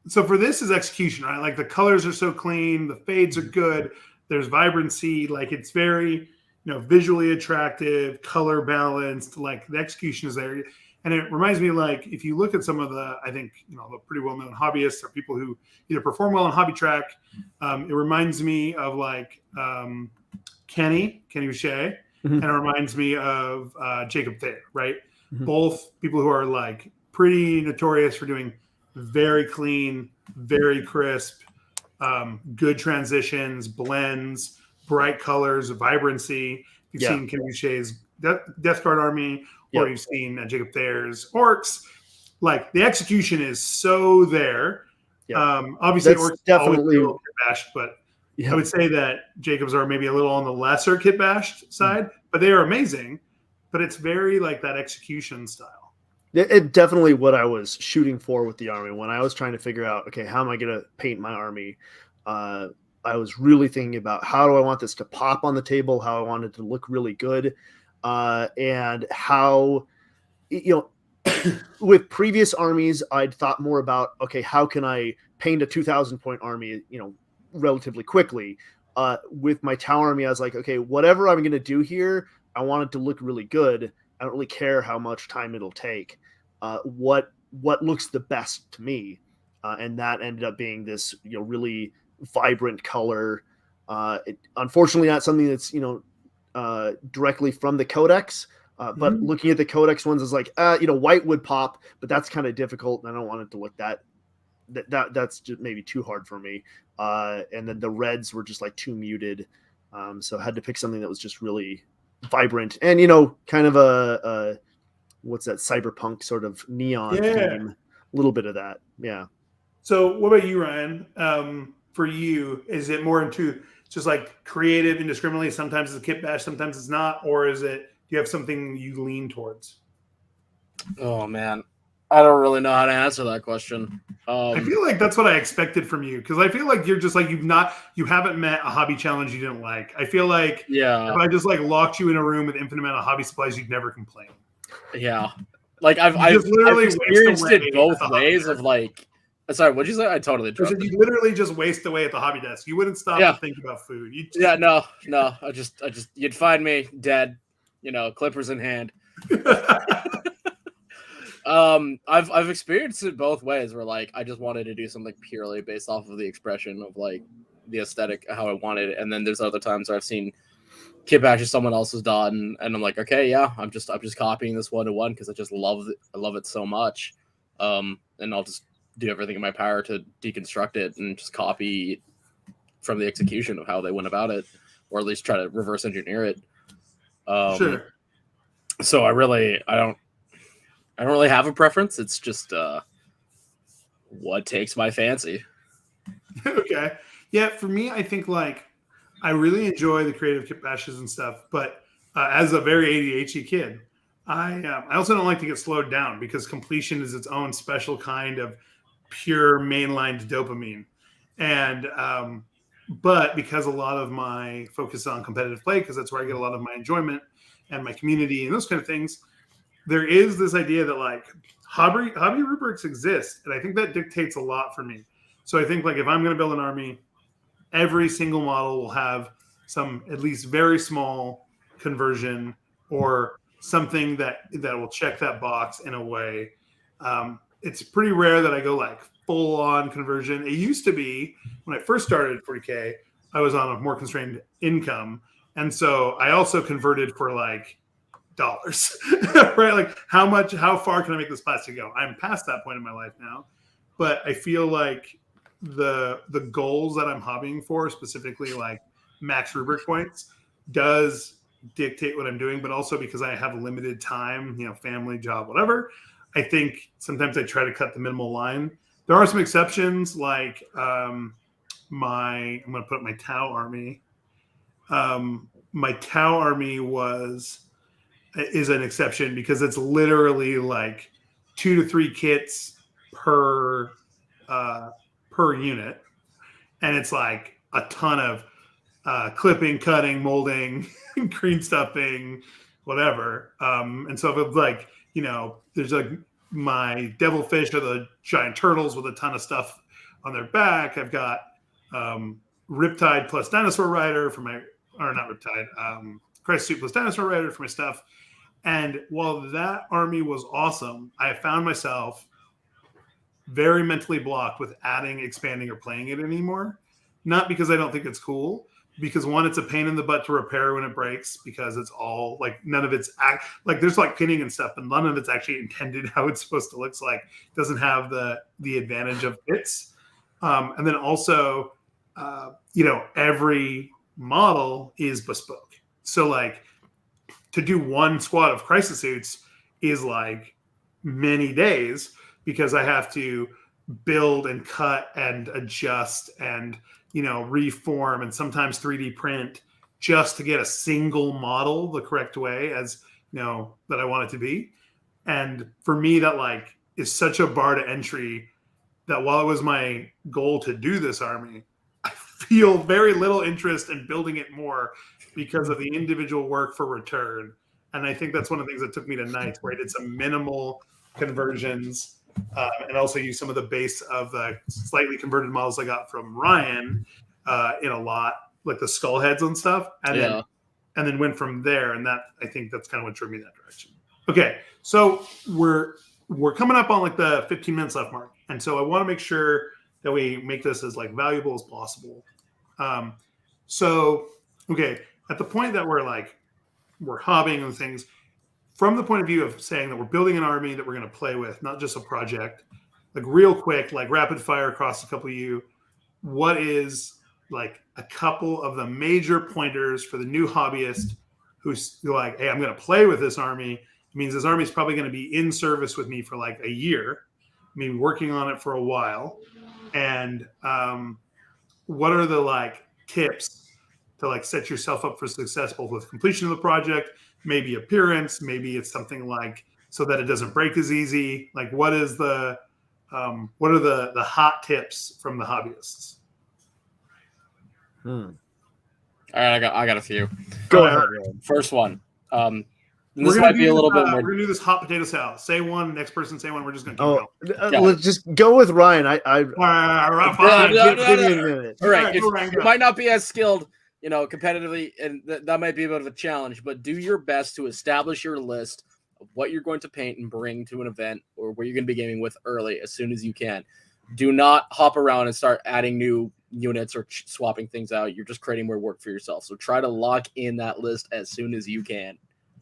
So for this is execution, right? Like the colors are so clean, the fades are good, there's vibrancy, like it's very, visually attractive, color balanced, like the execution is there. And it reminds me, like, if you look at some of the, I think, the pretty well-known hobbyists or people who either perform well on Hobby Track, it reminds me of like Kenny Boucher, and it reminds me of Jacob Thayer, right? Mm-hmm. Both people who are like pretty notorious for doing very clean, very crisp, good transitions, blends, bright colors, vibrancy. You've seen Kenny Boucher's Death Guard Army, or you've seen Jacob Thayer's Orcs. Like the execution is so there. Obviously, that's Orcs definitely always kit bashed, but I would say that Jacobs are maybe a little on the lesser kit bashed side, but they are amazing. But it's very like that execution style. It definitely what I was shooting for with the army when I was trying to figure out, okay, how am I going to paint my army? I was really thinking about how do I want this to pop on the table, how I want it to look really good, and how, with previous armies, I'd thought more about, okay, how can I paint a 2,000 point army, relatively quickly. With my Tau army, I was like, okay, whatever I'm going to do here, I want it to look really good. I don't really care how much time it'll take. What looks the best to me, and that ended up being this really vibrant color. Unfortunately, not something that's directly from the codex. But looking at the codex ones is like white would pop, but that's kind of difficult, and I don't want it to look that's just maybe too hard for me. And then the reds were just like too muted, so I had to pick something that was just really vibrant and kind of a what's that, cyberpunk sort of neon theme, a little bit of that. So what about you, Ryan? For you, is it more into just like creative indiscriminately, sometimes it's a kit bash, sometimes it's not, or is it, do you have something you lean towards? Oh man, I don't really know how to answer that question. I feel like that's what I expected from you, because I feel like you're just like you haven't met a hobby challenge you didn't like. I feel like if I just like locked you in a room with infinite amount of hobby supplies, you'd never complain. Yeah, like I've experienced it both ways. Of like, sorry, what'd you say? I totally interrupted. You literally just waste away at the hobby desk. You wouldn't stop to think about food. No. I just you'd find me dead, clippers in hand. I've experienced it both ways, where like I just wanted to do something purely based off of the expression of like the aesthetic, how I wanted it, and then there's other times where I've seen kit batches someone else has done, and I'm like, okay, yeah, I'm just copying this 1-to-1 because I just love it. I love it so much, and I'll just do everything in my power to deconstruct it and just copy from the execution of how they went about it, or at least try to reverse engineer it. Sure. So I don't really have a preference. It's just what takes my fancy. Okay. Yeah, for me, I think like I really enjoy the creative kit bashes and stuff, but as a very ADHD kid, I also don't like to get slowed down, because completion is its own special kind of pure mainlined dopamine. And but because a lot of my focus is on competitive play, because that's where I get a lot of my enjoyment and my community and those kind of things, there is this idea that like hobby rubrics exist, and I think that dictates a lot for me. So I think like if I'm going to build an army, every single model will have some at least very small conversion or something that will check that box in a way. It's pretty rare that I go like full on conversion. It used to be when I first started 40K, I was on a more constrained income, and so I also converted for like dollars, right? Like how far can I make this plastic go? I'm past that point in my life now, but I feel like the goals that I'm hobbying for, specifically like max rubric points, does dictate what I'm doing, but also because I have limited time, family, job, whatever, I think sometimes I try to cut the minimal line. There are some exceptions, like I'm going to put up my Tau army. My Tau army is an exception because it's literally like 2 to 3 kits per unit, and it's like a ton of clipping, cutting, molding, green stuffing, whatever. And so if it's like, there's like my devilfish or the giant turtles with a ton of stuff on their back. I've got Riptide plus Dinosaur Rider for my, or not Riptide, Christ Suit plus Dinosaur Rider for my stuff. And while that army was awesome, I found myself very mentally blocked with adding, expanding, or playing it anymore. Not because I don't think it's cool, because one, it's a pain in the butt to repair when it breaks, because it's all like none of it's like there's like pinning and stuff, but none of it's actually intended how it's supposed to look. Like it doesn't have the advantage of bits. And then also, every model is bespoke. So like to do one squad of crisis suits is like many days, because I have to build and cut and adjust and reform and sometimes 3D print just to get a single model the correct way, as that I want it to be. And for me, that like is such a bar to entry that while it was my goal to do this army, I feel very little interest in building it more because of the individual work for return. And I think that's one of the things that took me to Knights, where I did some minimal conversions, and also use some of the base of the slightly converted models I got from Ryan in a lot, like the skull heads and stuff, and then went from there. And that, I think that's kind of what drew me that direction. Okay, so we're coming up on like the 15 minutes left mark, and so I want to make sure that we make this as like valuable as possible. So okay, at the point that we're hobbying and things, from the point of view of saying that we're building an army that we're going to play with, not just a project, like real quick, like rapid fire across a couple of you, what is like a couple of the major pointers for the new hobbyist who's like, hey, I'm going to play with this army. It means this army is probably going to be in service with me for like a year, maybe working on it for a while. And what are the like tips to like set yourself up for success, both with completion of the project, maybe appearance, maybe it's something like so that it doesn't break as easy? Like, what are the hot tips from the hobbyists? All right, I got a few. Go ahead. First one. This might be a little bit more. We're gonna do this hot potato salad. Say one, next person say one. We're just gonna keep going. Let's just go with Ryan. Fine. Give me a minute. All right, you might not be as skilled, competitively, and that might be a bit of a challenge. But do your best to establish your list of what you're going to paint and bring to an event or where you're going to be gaming with early, as soon as you can. Do not hop around and start adding new units or swapping things out. You're just creating more work for yourself. So try to lock in that list as soon as you can.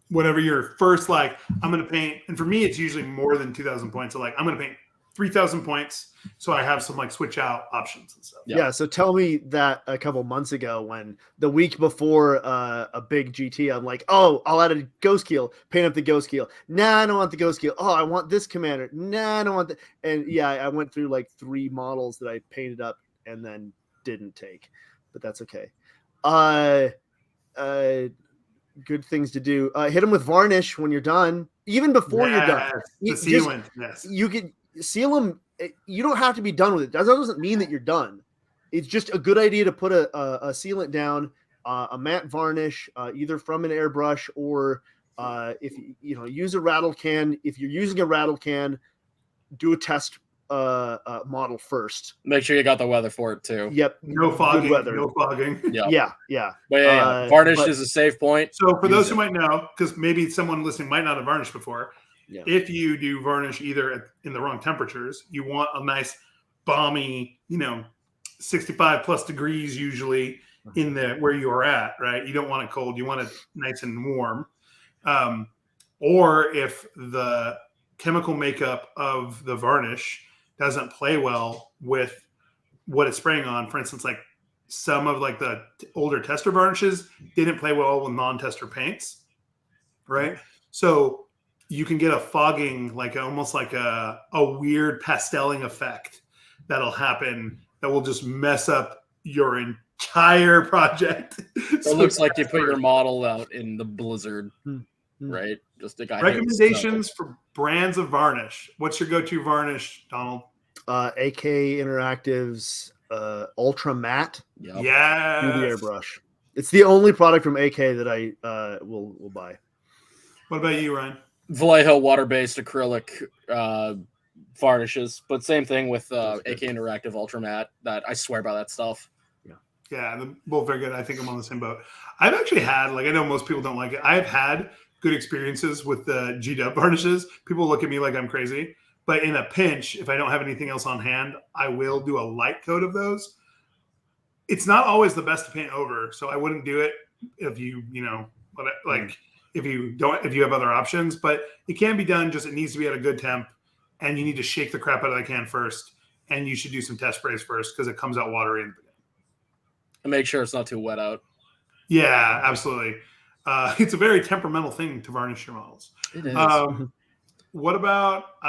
Whatever your first, like, I'm going to paint, and for me, it's usually more than 2,000 points. So, like, I'm going to paint 3,000 points, so I have some, like, switch out options and stuff. Yeah, so tell me that a couple months ago when the week before a big GT, I'm like, oh, I'll add a ghost keel, paint up the ghost keel. Nah, I don't want the ghost keel. Oh, I want this commander. Nah, I don't want that. And, yeah, I went through, like, 3 models that I painted up and then didn't take. But that's okay. Good things to do. Hit them with varnish when you're done. Even before you're done. The sealant. Yes. You could seal them. You don't have to be done with it. That doesn't mean that you're done. It's just a good idea to put a sealant down, a matte varnish, either from an airbrush or if you use a rattle can. If you're using a rattle can, do a test model first. Make sure you got the weather for it too. Yep. No fogging. Weather. No fogging. Yeah. But varnish is a safe point. So for those who might know, because maybe someone listening might not have varnished before, if you do varnish either in the wrong temperatures, you want a nice balmy, 65 plus degrees usually in where you are at, right? You don't want it cold. You want it nice and warm. Or if the chemical makeup of the varnish doesn't play well with what it's spraying on. For instance, like some of like the older tester varnishes didn't play well with non-tester paints, right? So you can get a fogging, like almost like a weird pasteling effect that'll happen that will just mess up your entire project. So it looks like you put your model out in the blizzard, right? Just a guy. Recommendations for brands of varnish. What's your go-to varnish, Donald? AK Interactive's Ultra Matte. Yeah. Do the airbrush. It's the only product from AK that I will buy. What about you, Ryan? Vallejo water-based acrylic varnishes, but same thing with AK Interactive Ultra Matte. That I swear by that stuff. Yeah, they're both very good. I think I'm on the same boat. I've actually had, like, I know most people don't like it. I've had good experiences with the G-Dub varnishes. People look at me like I'm crazy. But in a pinch, if I don't have anything else on hand, I will do a light coat of those. It's not always the best to paint over, so I wouldn't do it if you if you have other options. But it can be done. Just it needs to be at a good temp, and you need to shake the crap out of the can first. And you should do some test sprays first because it comes out watery in the beginning. And make sure it's not too wet out. Yeah, absolutely. It's a very temperamental thing to varnish your models. It is. What about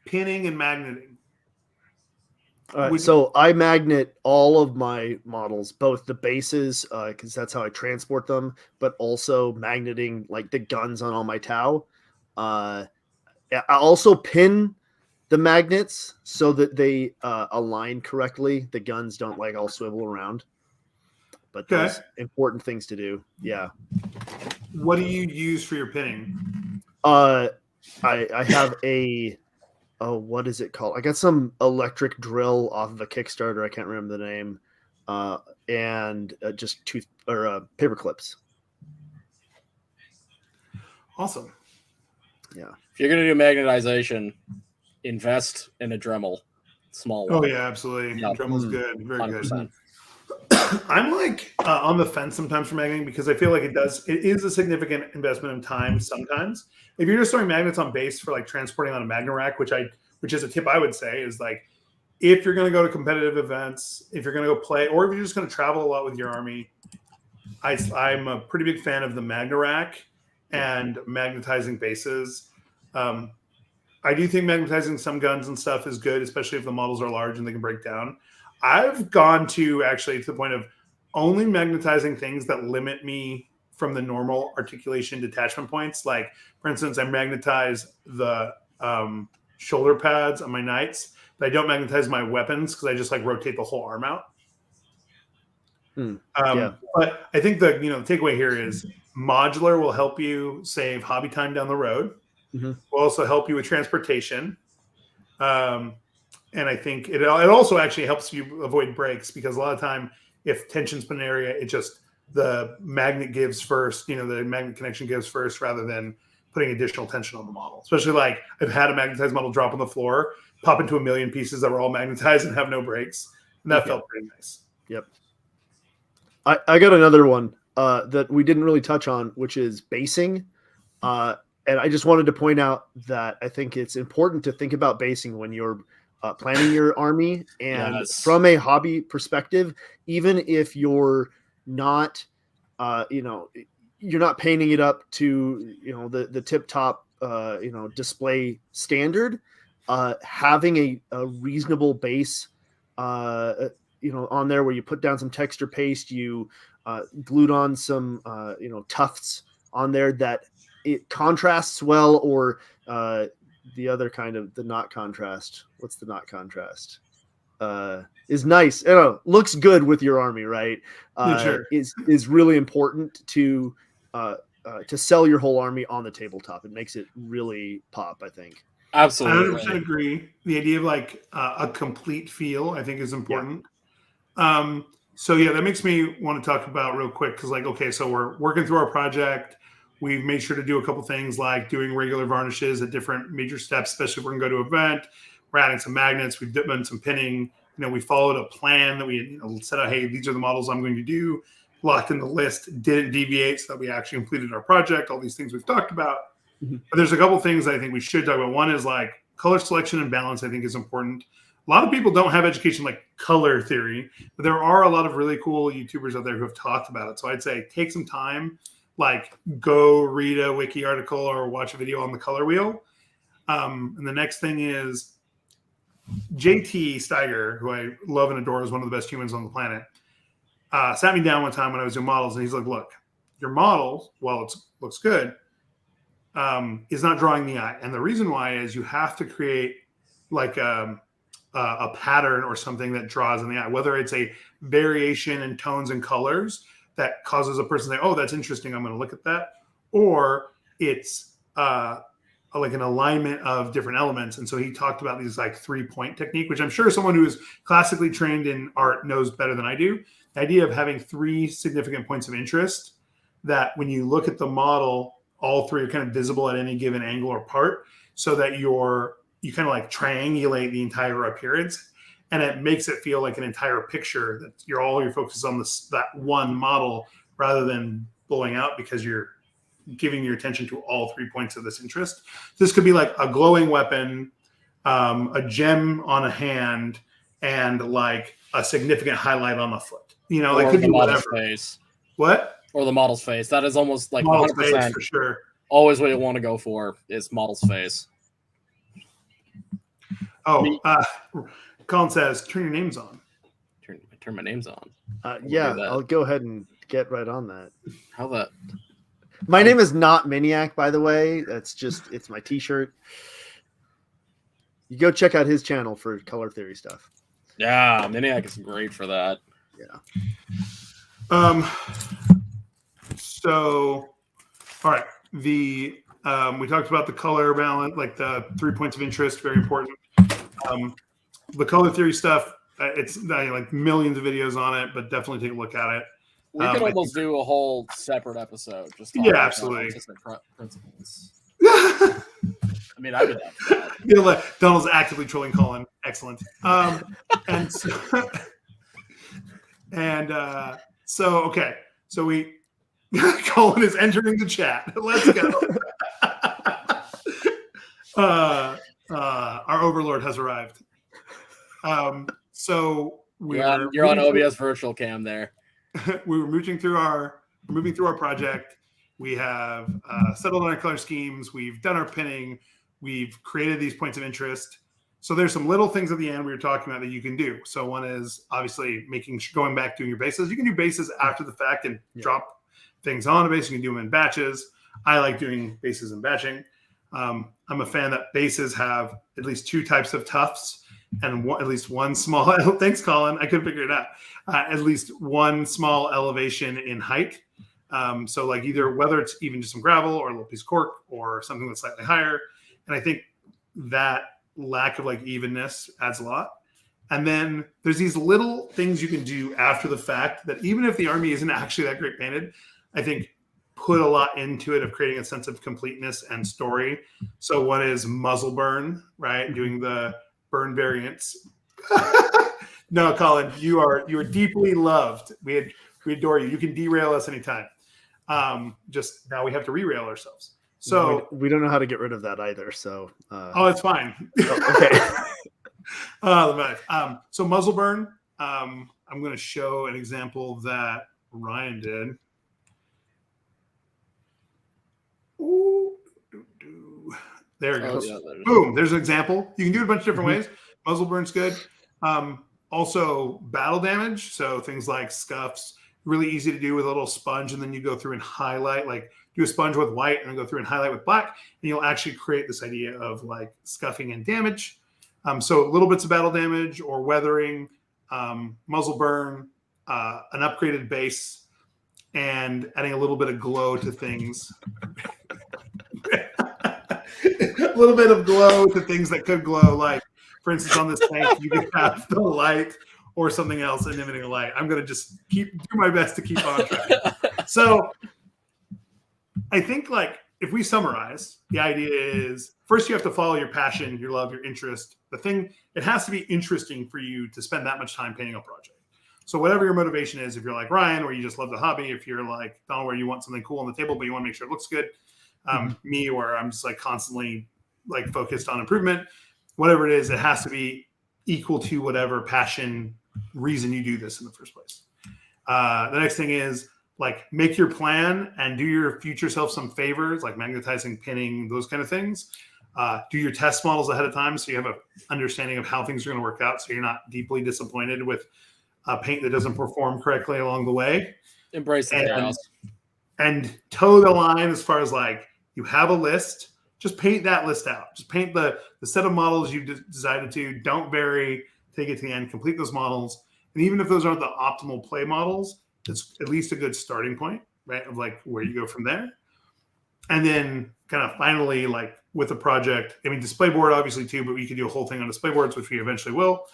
pinning and magneting? So I magnet all of my models, both the bases, because that's how I transport them, but also magneting like the guns on all my Tau. I also pin the magnets so that they align correctly. The guns don't like all swivel around. But those important things to do. Yeah. What do you use for your pinning? I have what is it called? I got some electric drill off of a Kickstarter. I can't remember the name. And just paper clips. Awesome. Yeah. If you're gonna do magnetization, invest in a Dremel, small one. Oh yeah, absolutely. Yep. Dremel's good, very 100%. Good. I'm like on the fence sometimes for magneting because I feel like it is a significant investment in time sometimes. If you're just throwing magnets on base for like transporting on a magnet rack, which is a tip I would say is like if you're going to go to competitive events, if you're going to go play, or if you're just going to travel a lot with your army, I'm a pretty big fan of the magnet rack and magnetizing bases. I do think magnetizing some guns and stuff is good, especially if the models are large and they can break down. I've gone to the point of only magnetizing things that limit me from the normal articulation detachment points. Like, for instance, I magnetize the shoulder pads on my knights, but I don't magnetize my weapons because I just like rotate the whole arm out. But I think the takeaway here is modular will help you save hobby time down the road. Will also help you with transportation. And I think it also actually helps you avoid breaks, because a lot of time if tension's been an area, it just the magnet gives first, the magnet connection gives first rather than putting additional tension on the model. Especially like I've had a magnetized model drop on the floor, pop into a million pieces that were all magnetized and have no breaks. And that felt pretty nice. Yep. I got another one that we didn't really touch on, which is basing. And I just wanted to point out that I think it's important to think about basing when you're planning your army. And from a hobby perspective, even if you're not, you're not painting it up to, the tip top, display standard, having a reasonable base, on there where you put down some texture paste, you glued on some, tufts on there that it contrasts well, or the other kind of the not contrast. What's the not contrast? Is nice. Looks good with your army, right? Sure. Is really important to sell your whole army on the tabletop. It makes it really pop, I think. Absolutely. I 100% agree. The idea of like a complete feel, I think, is important. So that makes me want to talk about real quick, because so we're working through our project. We've made sure to do a couple things like doing regular varnishes at different major steps, especially if we're going to go to an event. We're adding some magnets. We've done some pinning. We followed a plan that we set out, hey, these are the models I'm going to do. Locked in the list, didn't deviate, so that we actually completed our project. All these things we've talked about. But there's a couple things I think we should talk about. One is like color selection and balance, I think, is important. A lot of people don't have education like color theory, but there are a lot of really cool YouTubers out there who have talked about it. So I'd say take some time, like go read a wiki article or watch a video on the color wheel. And the next thing is JT Steiger, who I love and adore, is one of the best humans on the planet, sat me down one time when I was doing models, and he's like, look, your model, while it looks good, is not drawing the eye. And the reason why is you have to create like a pattern or something that draws in the eye, whether it's a variation in tones and colors that causes a person to say, oh, that's interesting, I'm going to look at that, or it's like an alignment of different elements. And so he talked about these like 3-point technique, which I'm sure someone who is classically trained in art knows better than I do. The idea of having 3 significant points of interest that when you look at the model, all 3 are kind of visible at any given angle or part, so that you kind of like triangulate the entire appearance, and it makes it feel like an entire picture that all your focus is on that one model rather than blowing out, because you're giving your attention to all 3 points of this interest. This could be like a glowing weapon, a gem on a hand, and like a significant highlight on the foot. It could be whatever. Face. What? Or the model's face. That is almost like model's 100% face for sure. Always what you want to go for is model's face. Oh, Colin says, turn your names on. Turn my names on. I'll go ahead and get right on that. How that? My name is not Miniac, by the way. It's my t-shirt. You go check out his channel for color theory stuff. Yeah, Miniac is great for that. Yeah. So, all right. We talked about the color balance, like the 3 points of interest, very important. The color theory stuff, it's like millions of videos on it, but definitely take a look at it. We could almost do a whole separate episode. Absolutely. Principles. I mean, I would have that. Donald's actively trolling Colin. Excellent. Okay. So Colin is entering the chat. Let's go. Our overlord has arrived. So you're on OBS virtual cam there. We were moving through our project. We have settled on our color schemes. We've done our pinning. We've created these points of interest. So there's some little things at the end we were talking about that you can do. So one is obviously going back doing your bases. You can do bases after the fact and drop things on a base. You can do them in batches. I like doing bases and batching. I'm a fan that bases have at least 2 types of tufts and at least one small. Thanks, Colin. I couldn't figure it out. At least one small elevation in height. So like either whether it's even just some gravel or a little piece of cork or something that's slightly higher. And I think that lack of like evenness adds a lot. And then there's these little things you can do after the fact that even if the army isn't actually that great painted, I think put a lot into it of creating a sense of completeness and story. So what is muzzle burn, right? Doing the burn variants. No, Colin, you are deeply loved. We adore you. You can derail us anytime. Just now we have to re-rail ourselves. So we don't know how to get rid of that either. So oh, it's fine. Okay. So muzzle burn. I'm going to show an example that Ryan did. Ooh, there it goes. Yeah, boom. There's an example. You can do it a bunch of different ways. Muzzle burn's good. Also battle damage. So things like scuffs, really easy to do with a little sponge. And then you go through and highlight, like do a sponge with white and then go through and highlight with black. And you'll actually create this idea of like scuffing and damage. So little bits of battle damage or weathering, muzzle burn, an upgraded base, and adding a little bit of glow to things. A little bit of glow to things that could glow. Like, for instance, on this tank, you could have the light or something else emitting a light. I'm going to just do my best to keep on track. So I think like if we summarize, the idea is first you have to follow your passion, your love, your interest. The thing, it has to be interesting for you to spend that much time painting a project. So whatever your motivation is, if you're like Ryan, or you just love the hobby, if you're like Donald, where you want something cool on the table, but you want to make sure it looks good, me, where I'm just like constantly like focused on improvement, whatever it is, it has to be equal to whatever passion reason you do this in the first place. The next thing is like make your plan and do your future self some favors, like magnetizing, pinning, those kind of things. Do your test models ahead of time so you have an understanding of how things are going to work out, so you're not deeply disappointed with paint that doesn't perform correctly along the way. Embrace the chaos. And toe the line as far as like you have a list, just paint that list out. Just paint the set of models you decided to. Don't vary. Take it to the end. Complete those models. And even if those aren't the optimal play models, it's at least a good starting point, right? Of like where you go from there. And then kind of finally, like with a project, I mean, display board obviously too, but we could do a whole thing on display boards, which we eventually will.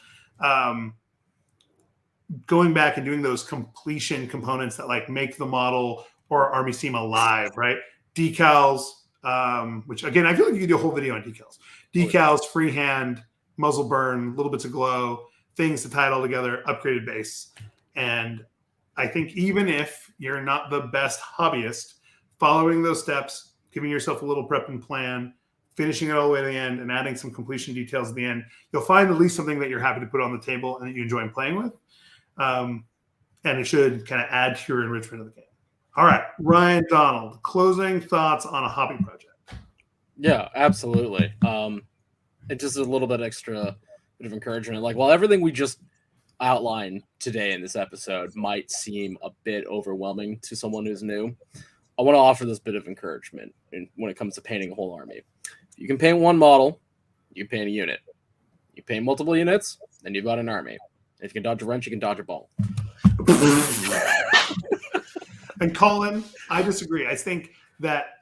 Going back and doing those completion components that like make the model or army seem alive, right? Decals, which again, I feel like you could do a whole video on decals. Decals, freehand, muzzle burn, little bits of glow, things to tie it all together, upgraded base. And I think even if you're not the best hobbyist, following those steps, giving yourself a little prep and plan, finishing it all the way to the end, and adding some completion details at the end, you'll find at least something that you're happy to put on the table and that you enjoy playing with. And it should kind of add to your enrichment of the game. All right, Ryan, Donald, closing thoughts on a hobby project. Yeah, absolutely. And just a little bit extra bit of encouragement. Like, while everything we just outlined today in this episode might seem a bit overwhelming to someone who's new, I want to offer this bit of encouragement when it comes to painting a whole army. If you can paint one model, you paint a unit. You paint multiple units, then you've got an army. If you can dodge a wrench, you can dodge a ball. And Colin, I disagree. I think that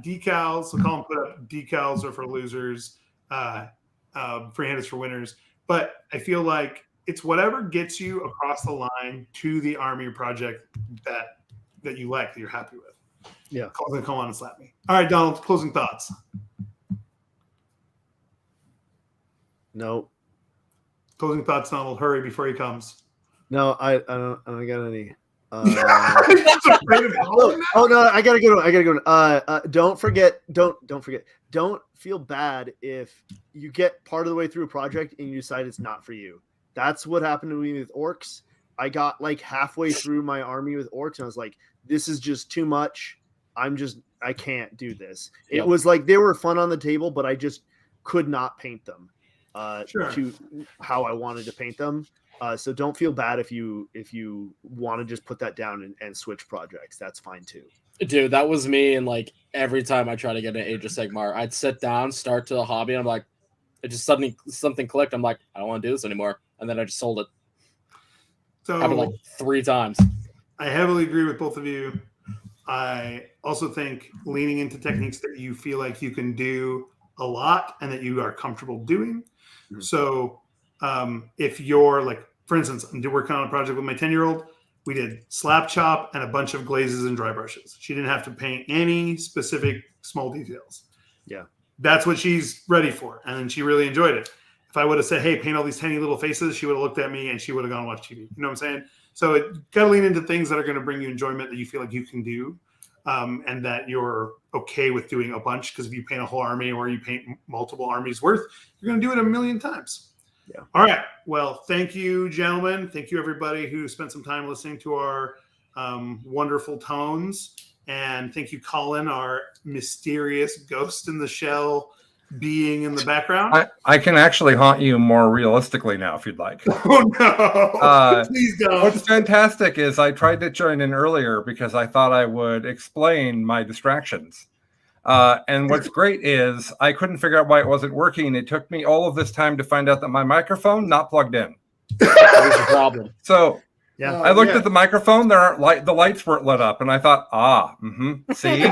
decals, so Colin put up decals are for losers, freehanders for winners. But I feel like it's whatever gets you across the line to the army project that you like, that you're happy with. Yeah. Colin's gonna come on and slap me. All right, Donald, closing thoughts. No. Closing thoughts, Donald. Hurry before he comes. No, I don't got any. Oh no, I gotta go. Don't forget. Don't feel bad if you get part of the way through a project and you decide it's not for you. That's what happened to me with orcs. I got like halfway through my army with orcs and I was like, this is just too much. I can't do this. It was like they were fun on the table, but I just could not paint them to how I wanted to paint them. So don't feel bad if you want to just put that down and switch projects. That's fine too. Dude, that was me. And like every time I try to get an Age of Sigmar, I'd sit down, start to the hobby, and I'm like, it just suddenly something clicked. I'm like, I don't want to do this anymore, and then I just sold it. So happened like 3 times. I heavily agree with both of you. I also think leaning into techniques that you feel like you can do a lot and that you are comfortable doing. Mm-hmm. So if you're like, for instance, I'm working on a project with my 10-year-old. We did slap chop and a bunch of glazes and dry brushes. She didn't have to paint any specific small details. Yeah. That's what she's ready for. And she really enjoyed it. If I would have said, hey, paint all these tiny little faces, she would have looked at me and she would have gone and watched TV. You know what I'm saying? So you got to lean into things that are going to bring you enjoyment that you feel like you can do, and that you're okay with doing a bunch. Because if you paint a whole army or you paint multiple armies worth, you're going to do it a million times. Yeah. All right. Well, thank you, gentlemen. Thank you, everybody who spent some time listening to our wonderful tones. And thank you, Colin, our mysterious ghost in the shell being in the background. I can actually haunt you more realistically now if you'd like. Oh no. Please don't. What's fantastic is I tried to join in earlier because I thought I would explain my distractions. And what's great is I couldn't figure out why it wasn't working. It took me all of this time to find out that my microphone not plugged in. That was the problem. So yeah, I looked at the microphone, the lights weren't lit up, and I thought, see?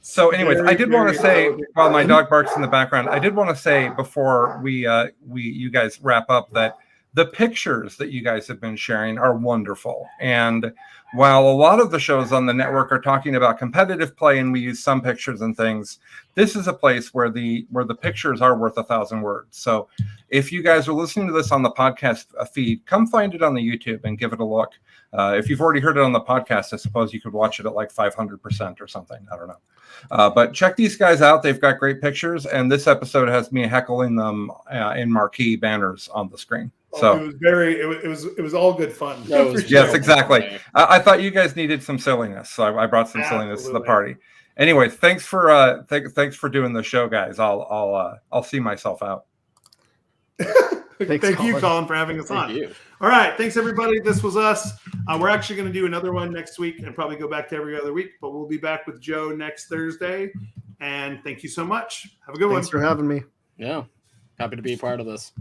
So anyways, I did want to say, while my dog barks in the background, I did want to say before you guys wrap up that the pictures that you guys have been sharing are wonderful. And while a lot of the shows on the network are talking about competitive play and we use some pictures and things, this is a place where the pictures are worth 1,000 words. So if you guys are listening to this on the podcast feed, come find it on the YouTube and give it a look. If you've already heard it on the podcast, I suppose you could watch it at like 500% or something. I don't know. But check these guys out. They've got great pictures. And this episode has me heckling them in marquee banners on the screen. So it was all good fun. Yes, exactly. I thought you guys needed some silliness. So I brought some silliness to the party. Anyway, thanks for doing the show, guys. I'll see myself out. Thank you, Colin, for having us on. All right. Thanks, everybody. This was us. We're actually going to do another one next week and probably go back to every other week, but we'll be back with Joe next Thursday. And thank you so much. Have a good one. Thanks for having me. Yeah. Happy to be a part of this.